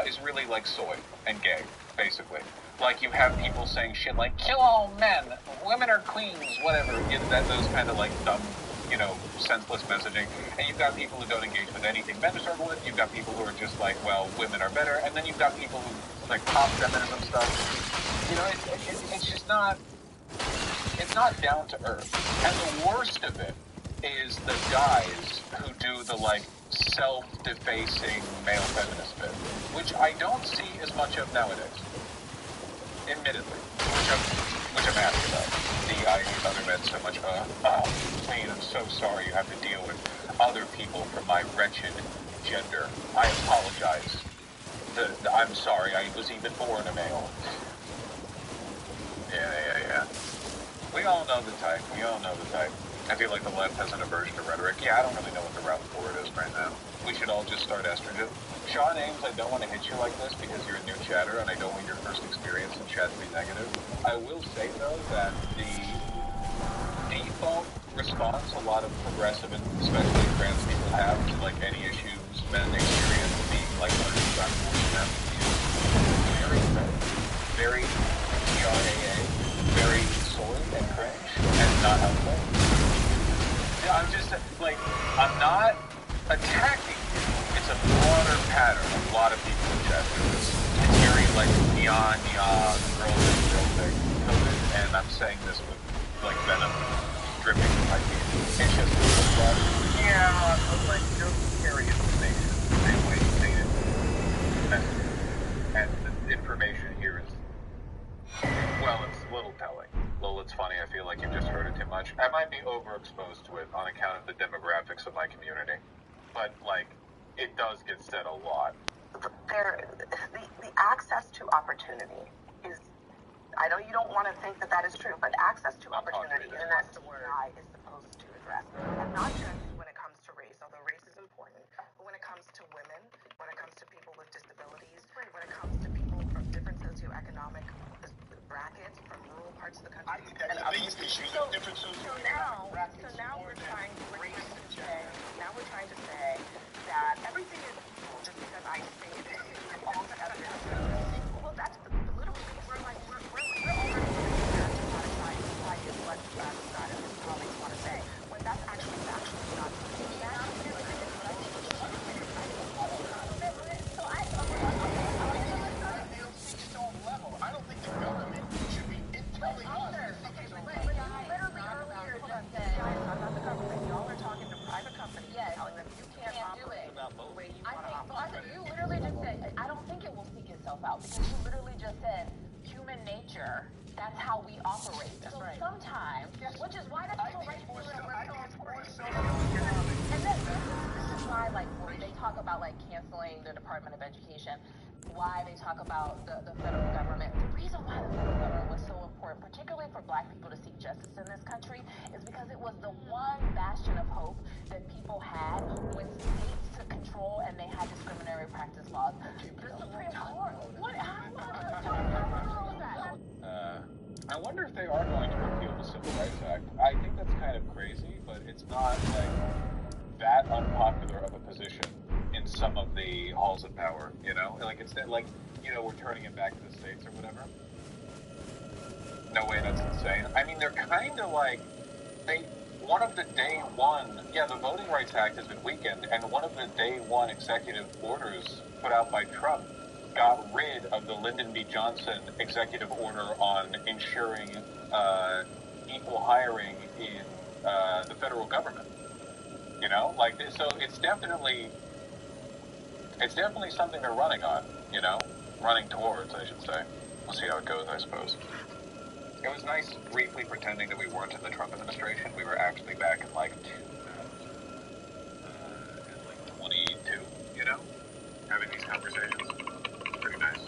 is really, like, soy and gay, basically. Like, you have people saying shit like, kill all men, women are queens, whatever, those kind of, like, dumb, you know, senseless messaging. And you've got people who don't engage with anything men struggle with. You've got people who are just like, well, women are better. And then you've got people who, like, pop feminism stuff. You know, it's just not... It's not down to earth. And the worst of it is the guys who do the, like, self-defacing male feminist bit, which I don't see as much of nowadays. Admittedly, which I'm happy about. I use other men so much. Wayne, I'm so sorry you have to deal with other people from my wretched gender. I apologize. I'm sorry, I was even born a male. Yeah. We all know the type. I feel like the left has an aversion to rhetoric. Yeah, I don't really know what the route forward is right now. We should all just start estrogen. Sean Ames, I don't want to hit you like this because you're a new chatter and I don't want your first experience in chat to be negative. I will say, though, that the default response a lot of progressive and especially trans people have to, like, any issues men experience being, like, understandable to them is very Sean AA, very soy and cringe and not helpful. Yeah, I'm just, like, I'm not attacking you. It's a broader pattern. A lot of people in chat do this. It's very, like, neon, girl thing, COVID, and I'm saying this with, like, venom dripping from my teeth. It's just, yeah, but, like, don't carry information the same way you say it. And the information here is, well, it's a little telling. Well, it's funny, I feel like you've just heard it too much. I might be overexposed to it on account of the demographics of my community. But, like, it does get said a lot. The access to opportunity is, I know you don't want to think that is true, but access to opportunity, and that's the word I is supposed to address. And not just when it comes to race, although race is important, but when it comes to women, when it comes to people with disabilities, when it comes to people from different socioeconomic brackets, from rural parts of the country. I think that's the biggest issue. So now we're trying to say that everything is equal just because I say it is, and all the evidence is equal. Well, that's literally we're already stereotyping society is what Scott and his colleagues want to say, when that's actually factually not true. I don't think the government should be telling us. I'm not the government. Y'all are talking to private companies, telling them you can't operate the way you want to operate. You literally just said, I don't think it will seek itself out, because you literally just said, human nature, that's how we operate. So sometimes, which is why the civil rights movement was so important. And this is why, like, when they talk about, like, canceling the Department of Education, why they talk about the federal government. The reason why the federal government was so important, particularly for black people to seek justice in this country, is because it was the one bastion of hope that people had when states took control and they had discriminatory practice laws. The Supreme Court, I wonder if they are going to repeal the Civil Rights Act. I think that's kind of crazy, but it's not, like, that unpopular of a position in some of the halls of power, you know? Like, it's like, you know, we're turning it back to the states or whatever. No way, that's insane. I mean, they're kind of like, one of the day one, the Voting Rights Act has been weakened, and one of the day one executive orders put out by Trump got rid of the Lyndon B. Johnson executive order on ensuring equal hiring in the federal government. You know, like, so it's definitely something they're running on, you know? Running towards, I should say. We'll see how it goes, I suppose. It was nice briefly pretending that we weren't in the Trump administration. We were actually back in, like, 2022, you know? Having these conversations. Pretty nice.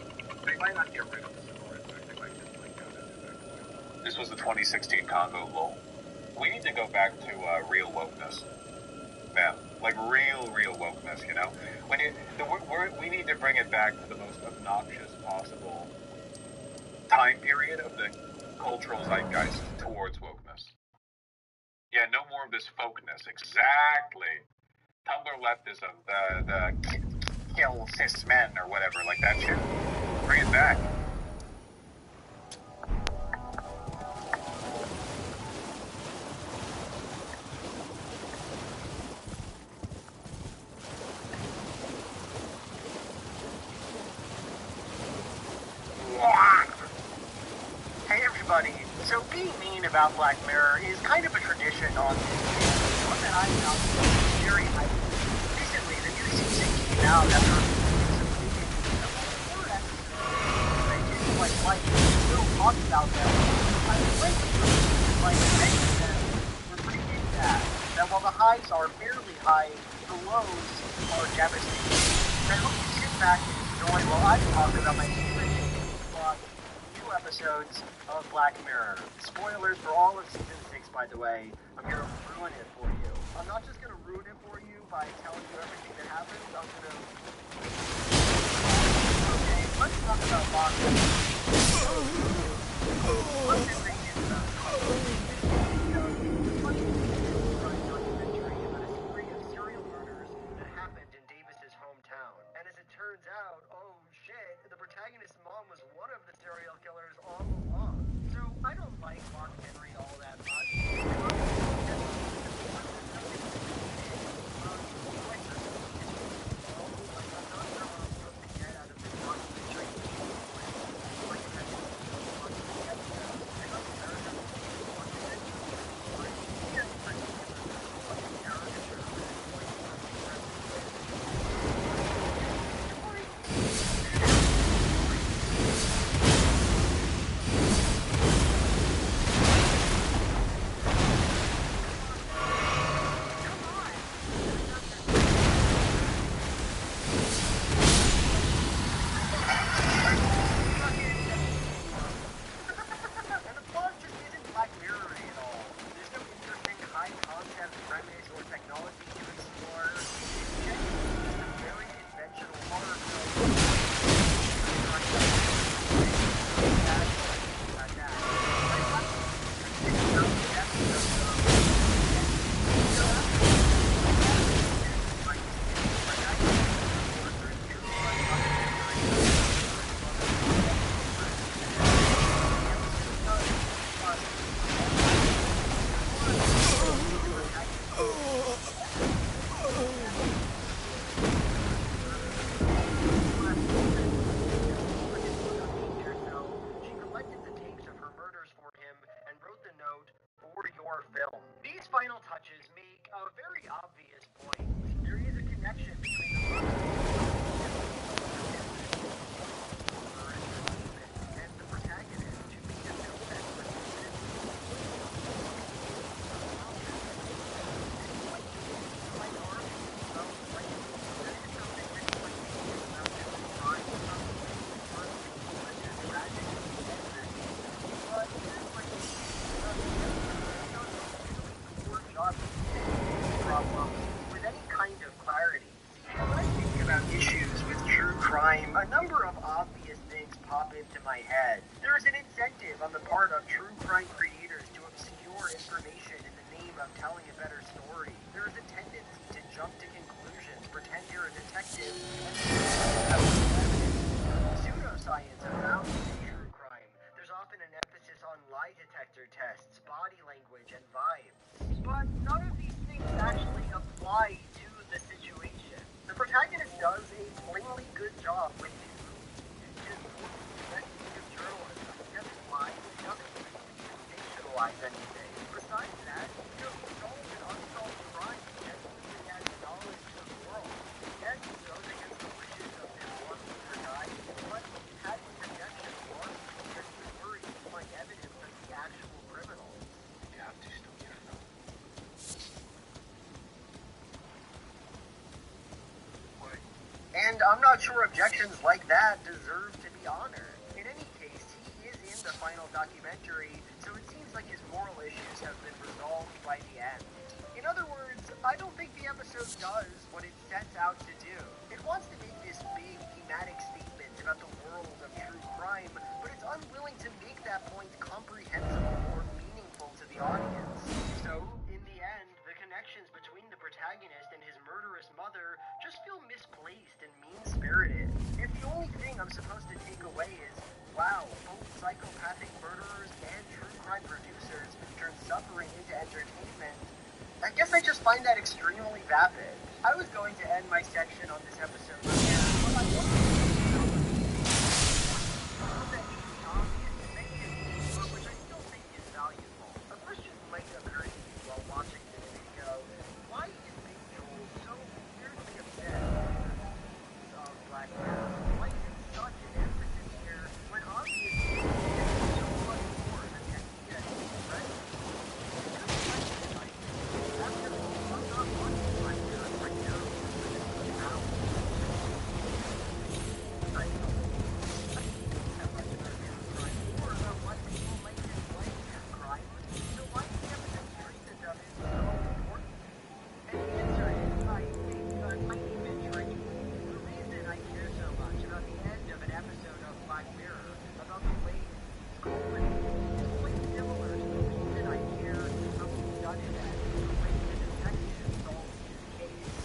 They might not get rid of the civil rights act. They might just, like, go to the This was the 2016 Congo, lol. We need to go back to real wokeness. Man, like real wokeness, you know? We need to bring it back to the most obnoxious possible time period of the cultural zeitgeist towards wokeness. Yeah, no more of this folkness. Exactly. Tumblr leftism, the kill cis men or whatever, like that shit. Bring it back. Hey everybody, so being mean about Black Mirror is kind of a tradition on this channel. One that I found very hyped. Recently, the new season came out after some four episodes. I didn't quite like it. Still talk about them. I frankly like many of them were pretty bad. That while the highs are fairly high, the lows are devastating. I hope you sit back and enjoy while I talk about my favorite new episodes of Black Mirror. Spoilers for all of season 6, by the way. I'm gonna ruin it for you. I'm not just gonna ruin it for you by telling you everything that happens. I'm gonna... Okay, let's talk about Black Mirror. What's the thing is about documentary about a series of serial murders that happened in Davis's hometown. And as it turns out, oh shit, the protagonist's mom was one of the serial killers all along. So I don't like Mark Henry all that much. And honestly, issues with true crime, a number of obvious things pop into my head. There is an incentive on the part of true crime creators to obscure information in the name of telling a better story. There is a tendency to jump to conclusions, pretend you're a detective, and pseudoscience abounds in true crime. There's often an emphasis on lie detector tests, body language, and vibes. But none of these things actually apply to the situation. The protagonist does a plainly good job with his investigative journalism. He doesn't lie, he doesn't sensationalize anything. Besides that, he solves an unsolved crime. And I'm not sure objections like that deserve to be honored. In any case, he is in the final documentary, so it seems like his moral issues have been resolved by the end. In other words, I don't think the episode does what it sets out to do. It wants to make this big thematic statement about the world of true crime, but it's unwilling to make that point comprehensible or meaningful to the audience. So, in the end, the connections between the protagonist and his murderous mother just feel misplaced and mean-spirited. If the only thing I'm supposed to take away is, wow, both psychopathic murderers and true crime producers turn suffering into entertainment, I guess I just find that extremely vapid. I was going to end my section on this episode here, but I wanted to that may be obvious to many of you, but which I still think is valuable. A question might occur to you while watching this video. Why is Big Joel so weirdly obsessed with the themes of Black Mirror? Why is it such an emphasis here when obviously this is so much more than the idea he's expressing? It's a good question, I think. After all, I'm not watching Black Mirror right now for this hour. I know. That much about true crime or about what people might dislike true crime. So why is the episode's treatment of it so important? And the answer is, I think, might be a bit tricky. The reason I care so much about the end of an episode of Black Mirror, about the way it's culminated, is quite similar to the reason I care how whodunit ends, the way the detective solves his case.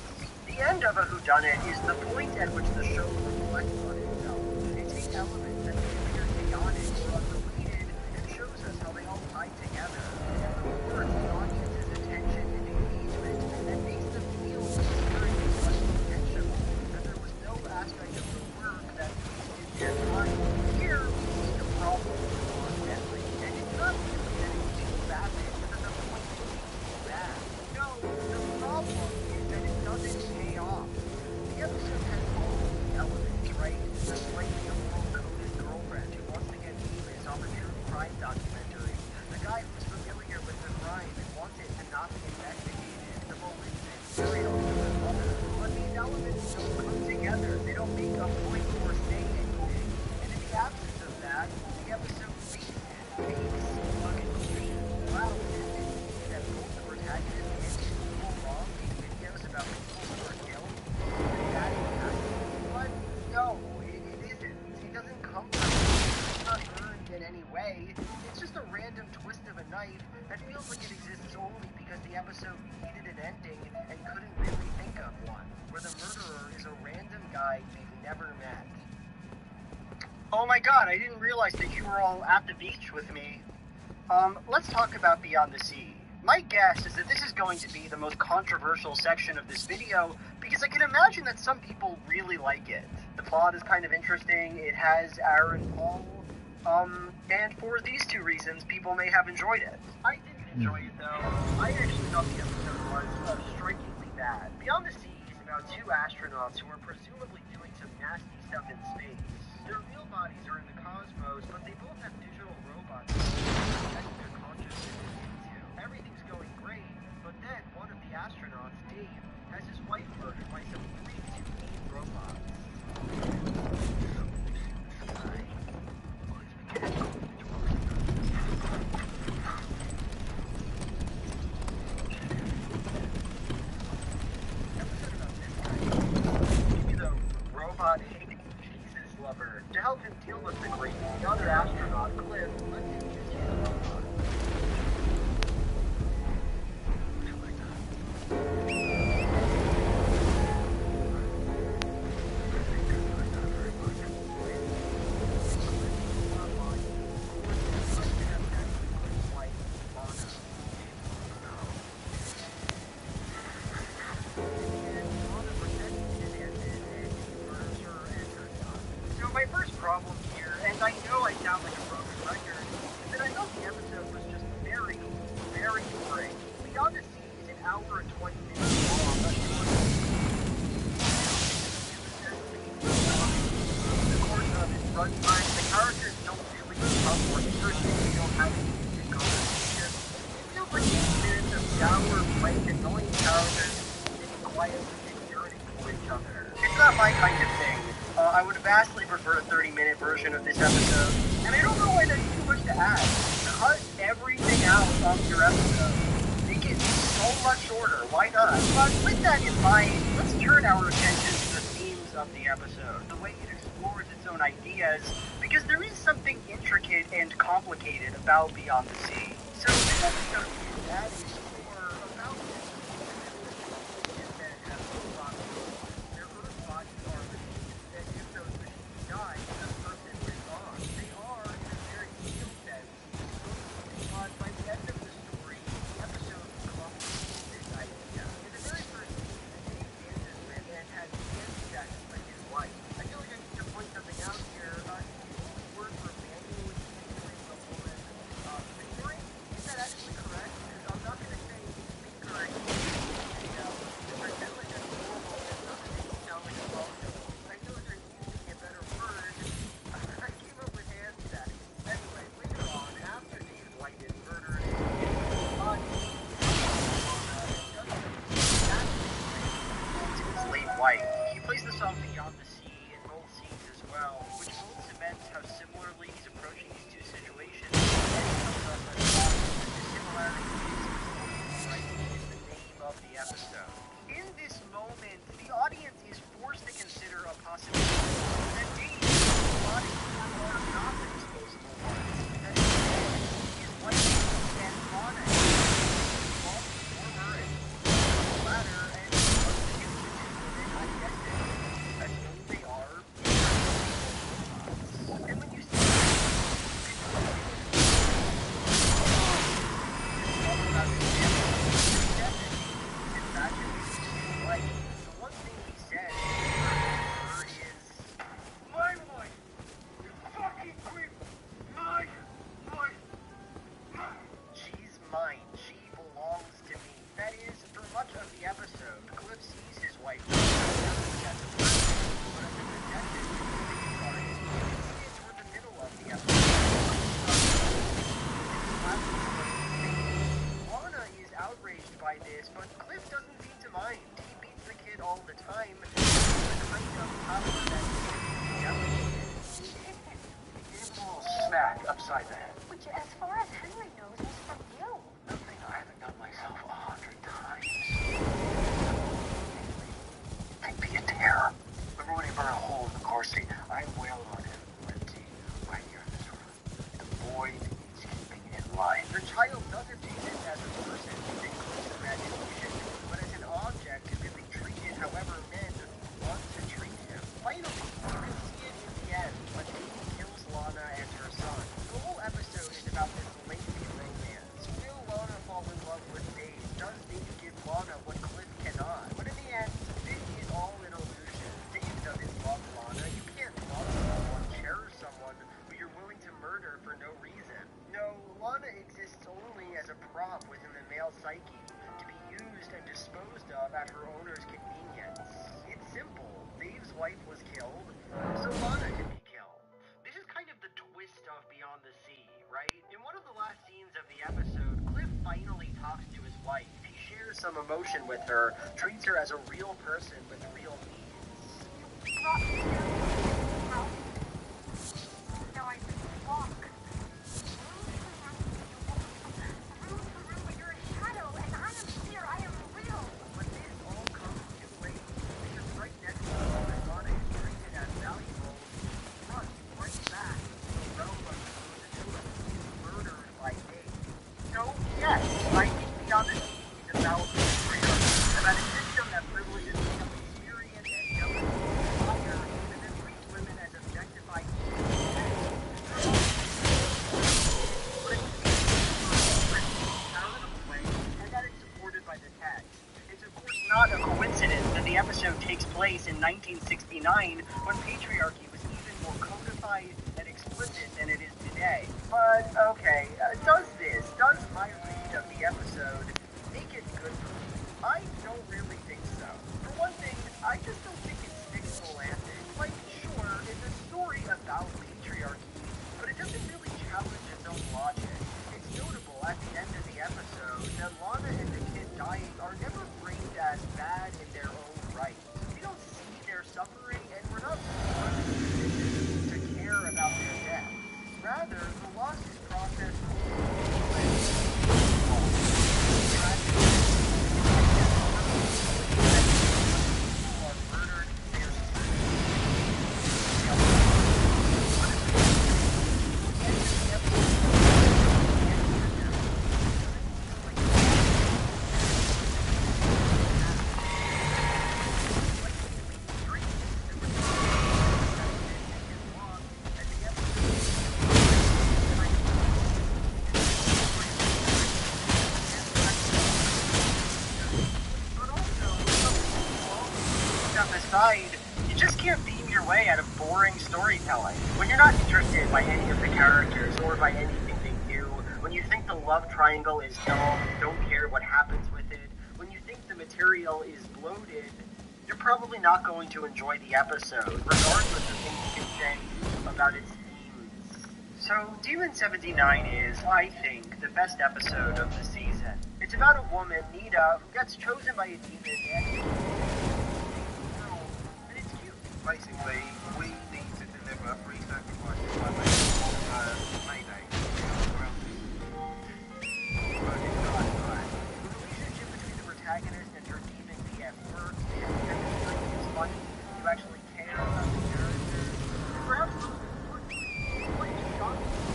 The end of a whodunit is the point at which the show reflects on itself. It takes elements that appear chaotic or unrelated and shows us how they all tie together. It rewards the audience's attention and engagement and makes them feel the experience was intentional, that there was no aspect of the work that wasted their time. Here, we see the problem constantly, and it's not really that it's too vapid, but that the point is too bad. No, the problem is that it doesn't pay off. The episode has all the elements, right? The slightly immoral-coded girlfriend who wants to get famous off a true crime documentary. The guy who's familiar with the crime and wants it to not be investigated. The malignant serial killer mother. But these elements don't come together. They don't make a point or say anything. And in the absence of that, the episode wasted. Makes a conclusion. Wow, isn't it neat that both the protagonist and his evil mom make videos about people who are killed? Isn't that exciting? But no, it isn't. It doesn't come from it. It's not earned in any way. It's just a random twist of a knife that feels like it exists only because the episode needed an ending and couldn't really think of one, where the murderer is a random guy they've never met. Oh my god, I didn't realize that you were all at the beach with me. Let's talk about Beyond the Sea. My guess is that this is going to be the most controversial section of this video because I can imagine that some people really like it. The plot is kind of interesting, it has Aaron Paul, and for these two reasons, people may have enjoyed it. I didn't enjoy it though. I actually thought the episode was strikingly bad. Beyond the Sea is about two astronauts who are presumably doing some nasty stuff in space. Their real bodies are in the cosmos, but they both have digital robots that their consciousness into. Everything's going great, but then one of the astronauts, Dave, has his wife murdered by some freaks who need robots. Episode about this guy. Maybe the robot hating Jesus lover. To help him deal with the grief, the other astronaut, Cliff, lets him use his robot. So my first problem here, and I know I sound like a broken record, is that I thought the episode was just very, very boring. Beyond the Sea is an hour and 20 minutes long. The course of its runtime, the characters don't really become more interesting. They don't have any decent conversation. It feels like 8 minutes of dour, blank, annoying characters sitting quietly and yearning for each other. It's not my kind of thing. I would vastly prefer a 30-minute version of this episode, and I don't know why there's too much to add. Cut everything out of your episode. Make it so much shorter, why not? But with that in mind, let's turn our attention to the themes of the episode, the way it explores its own ideas, because there is something intricate and complicated about Beyond the Sea. So this episode is at its core about this. Their Earth bodies are machines, and if those machines die, the person lives on. They are, in a very real sense, but by the end of the story, the episode complicates this idea. In the very first scene, Dave dances with and has dance sex with his wife. I feel like I need to point something out here. The word for manual is usually the woman fingering. Is that actually correct? Because I'm not going to say fingering. I feel like that's normal. It doesn't make it sound like a welcome. I know there needs to be a better word. I came up with hand sex. Anyway, later on, after Dave's wife is murdered, to his late wife. He plays the song Beyond the Sea in both scenes as well, which both cements how similarly he's approaching these two situations. And tells us that the similarity is right is the name of the episode. In this moment, the audience is forced to consider a possibility that Dave's body are not the disposable ones, that his wife and Lana both former and the latter, and I guess as though they are. And when you see the one thing he said is, my wife, you fucking creep, my wife. She's mine. She belongs to me. That is, for much of the episode, Cliff sees his wife not as a person, but as a protected safeguard. You can see it toward the middle of the episode. Lana is outraged by this, but Cliff doesn't seem to mind. He beats the kid all the time. The kind of power that is delegated. Give him a little smack upside the head. Which, as far as Henry knows, is from you. Nothing I haven't done myself 100 times. I'd be a terror. Remember when he burned a hole in the car seat? I wailed on him, Lindsay, right here in this room. The boy needs keeping in line. The child doesn't exist as a person in Cliff's imagination, but as an object who can be treated however men want to treat him. Finally, you can see it in the end, when Dave kills Lana and her son. The whole episode is about this lengthy romance. Will Lana fall in love with Dave? Does Dave give Lana what Cliff cannot? But in the end, this is all an illusion. Dave doesn't love Lana. You can't love someone, cherish someone who you're willing to murder for no reason. No, Lana exists only as a prop within the male psyche, to be used and disposed of at her owner's convenience. It's simple. Dave's wife was killed, so Lana can be killed. This is kind of the twist of Beyond the Sea, right? In one of the last scenes of the episode, Cliff finally talks to his wife. He shares some emotion with her, treats her as a real person with real needs. You brought me here from this house. Now I can walk. Room to room, but you're a shadow, and I am here. I am real. But this all comes too late, because right next to the moment Lana is treated as valuable, runs right back to the realm of murdered by Dave. So, yes, I think Beyond the Sea is about freedom, about a system that privileges some experience and jealous desire, and then treats women as objectified and that is supported by the text. It's of course not a coincidence that the episode takes place in 1969 when patriarchy was even more codified and explicit than it is today. But okay, does my read of the episode make it good for me? I don't really think so. For one thing, I just don't think it sticks the landing. Like, sure, it's a story about patriarchy, but it doesn't really challenge its own logic. It's notable at the end of the episode that Lana and the kid dying are never framed as bad in their own right. We don't see their suffering, and we're not You just can't theme your way out of boring storytelling. When you're not interested by any of the characters or by anything they do, when you think the love triangle is dull and don't care what happens with it, when you think the material is bloated, you're probably not going to enjoy the episode, regardless of things you can say about its themes. So, Demon 79 is, I think, the best episode of the season. It's about a woman, Nita, who gets chosen by a demon to execute a mission to save the world, and it's cute. Basically, we need to deliver 3 sacrifices by Mayday. Right. The relationship between the protagonist and her demon PM works, they have chemistry, it's funny, you actually care about the characters, and perhaps most importantly, you like Jane Austen's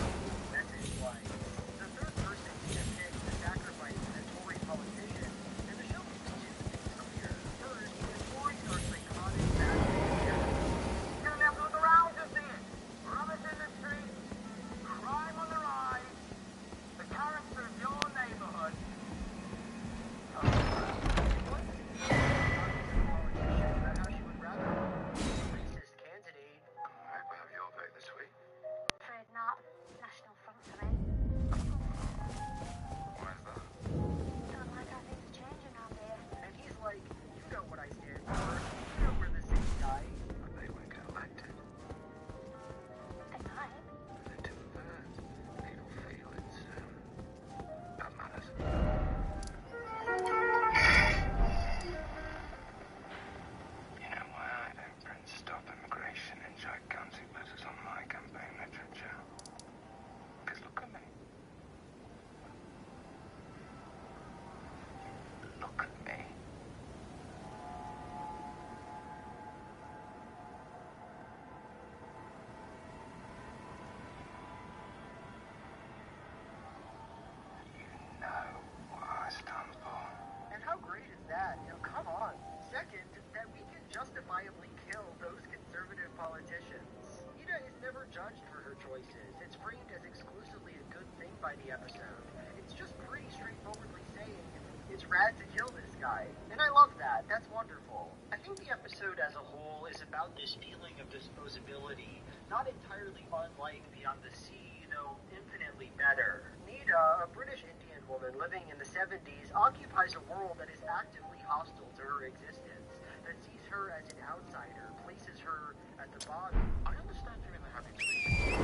message-wise. The third person Nina picks to sacrifice is a Tory politician, and the show makes two things clear. First, his Tories are psychotic, fascist characters. And that's what the rounds are saying. Rubbish in the street, crime on the rise, the character of your neighborhood. Afraid not. National Front for me. Why is that? Don't like how things are changing around here. And he's like, you know what I stand for. You know we're the same guy. But they won't get elected. They might. They're 2/3. People feel it's that matters. You know why I don't print stop immigration in gigantic letters on my campaign literature? Because look at me. Look at me. You know what I stand for. And how great is that? Come on. Second, that we can justifiably kill those conservative politicians. Nita is never judged for her choices. It's framed as exclusively a good thing by the episode. It's just pretty straightforwardly saying, it's rad to kill this guy. And I love that. That's wonderful. I think the episode as a whole is about this feeling of disposability, not entirely unlike Beyond the Sea, though infinitely better. Nita, a British Indian woman living in the 70s, occupies a world that is actively hostile to her existence, that sees her as an outsider, places her at the bottom. I understand you're in the habit of reading.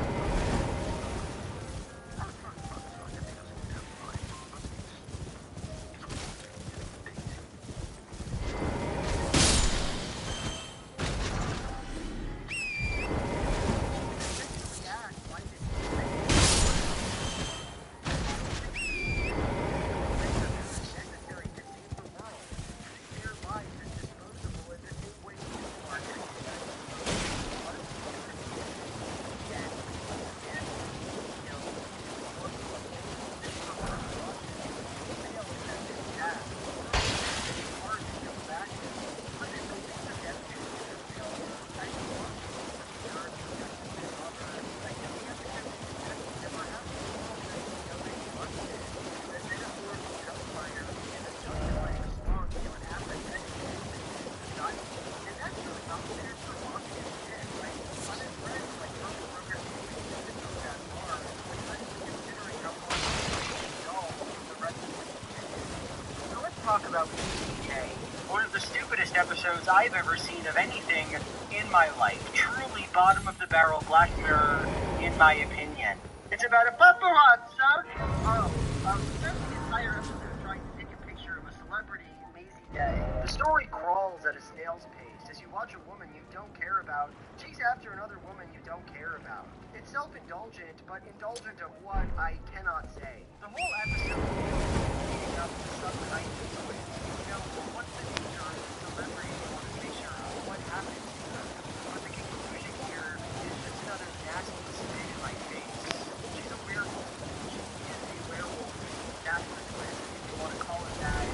Necessary to save the world, treat their lives as disposable in the same way you are treated as talk about PK, one of the stupidest episodes I've ever seen of anything in my life. Truly bottom of the barrel Black Mirror, in my opinion. It's about a paparazzi. Spent the entire episode trying to take a picture of a celebrity, Maisie Day. The story crawls at a snail's pace as you watch a woman you don't care about chase after another woman you don't care about. It's self-indulgent, but indulgent of what, I cannot say. The whole episode leading up to some kind of twist. What's the nature of the celebrity you want to picture? What happened to her? But the conclusion here is just another nasty spit in my face. She's a werewolf. She is a werewolf. That's the twist, if you want to call it that.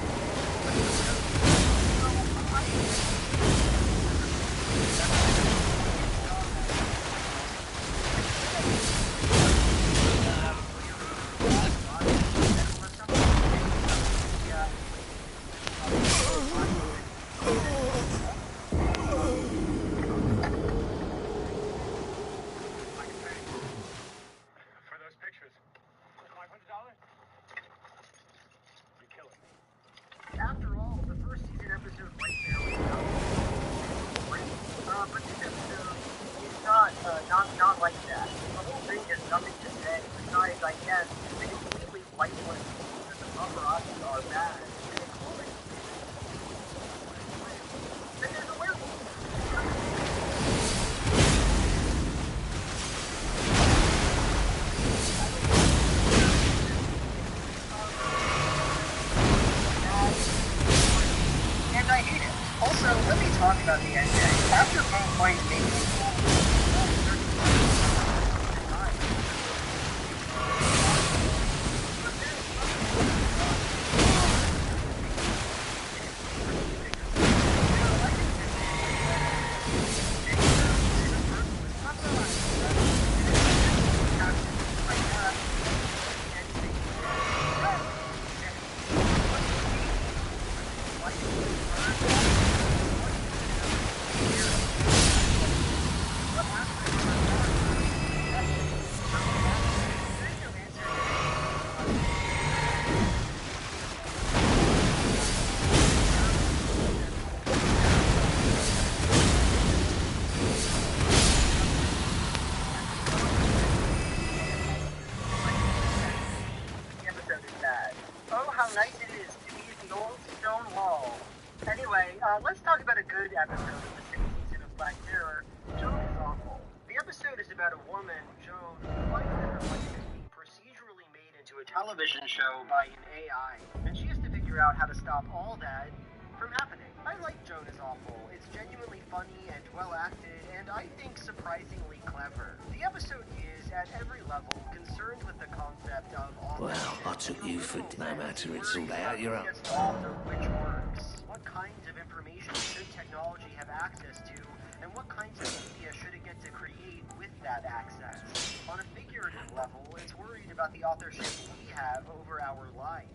Let's talk about a good episode of the sixth season of Black Mirror, Joan is Awful. The episode is about a woman, Joan, who finds that her life is being procedurally made into a television show by an AI, and she has to figure out how to stop all that from happening. I like Joan is Awful. It's genuinely funny and well acted, and I think surprisingly clever. The episode is, at every level, concerned with the concept of authorship. Well, I took you for no matter it's all out your own. Gets to author which works. What kinds of information should technology have access to, and what kinds of media should it get to create with that access? On a figurative level, it's worried about the authorship we have over our lives.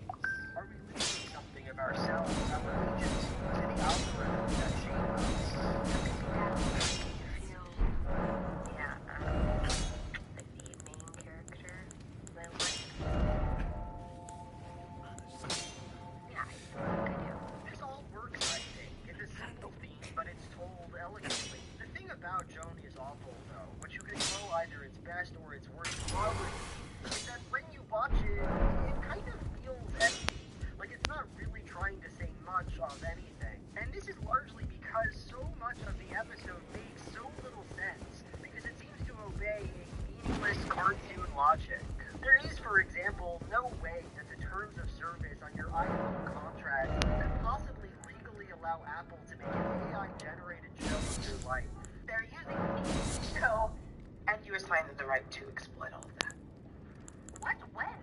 Are we losing something of ourselves, our agency, to the algorithms that shape us? This all works, I think. It's a simple theme, but it's told elegantly. The thing about Joan is Awful, though, which you can call either its best or its worst quality, is that when you watch it, it kind of feels empty. Like it's not really trying to say much of anything. And this is largely because so much of the episode makes so little sense, because it seems to obey a meaningless cartoon logic. There is, for example, no way that the terms of service on your iPhone contract could possibly legally allow Apple to make an AI-generated show of your life. They're using me, so, and you assign them the right to exploit all of that. What? When?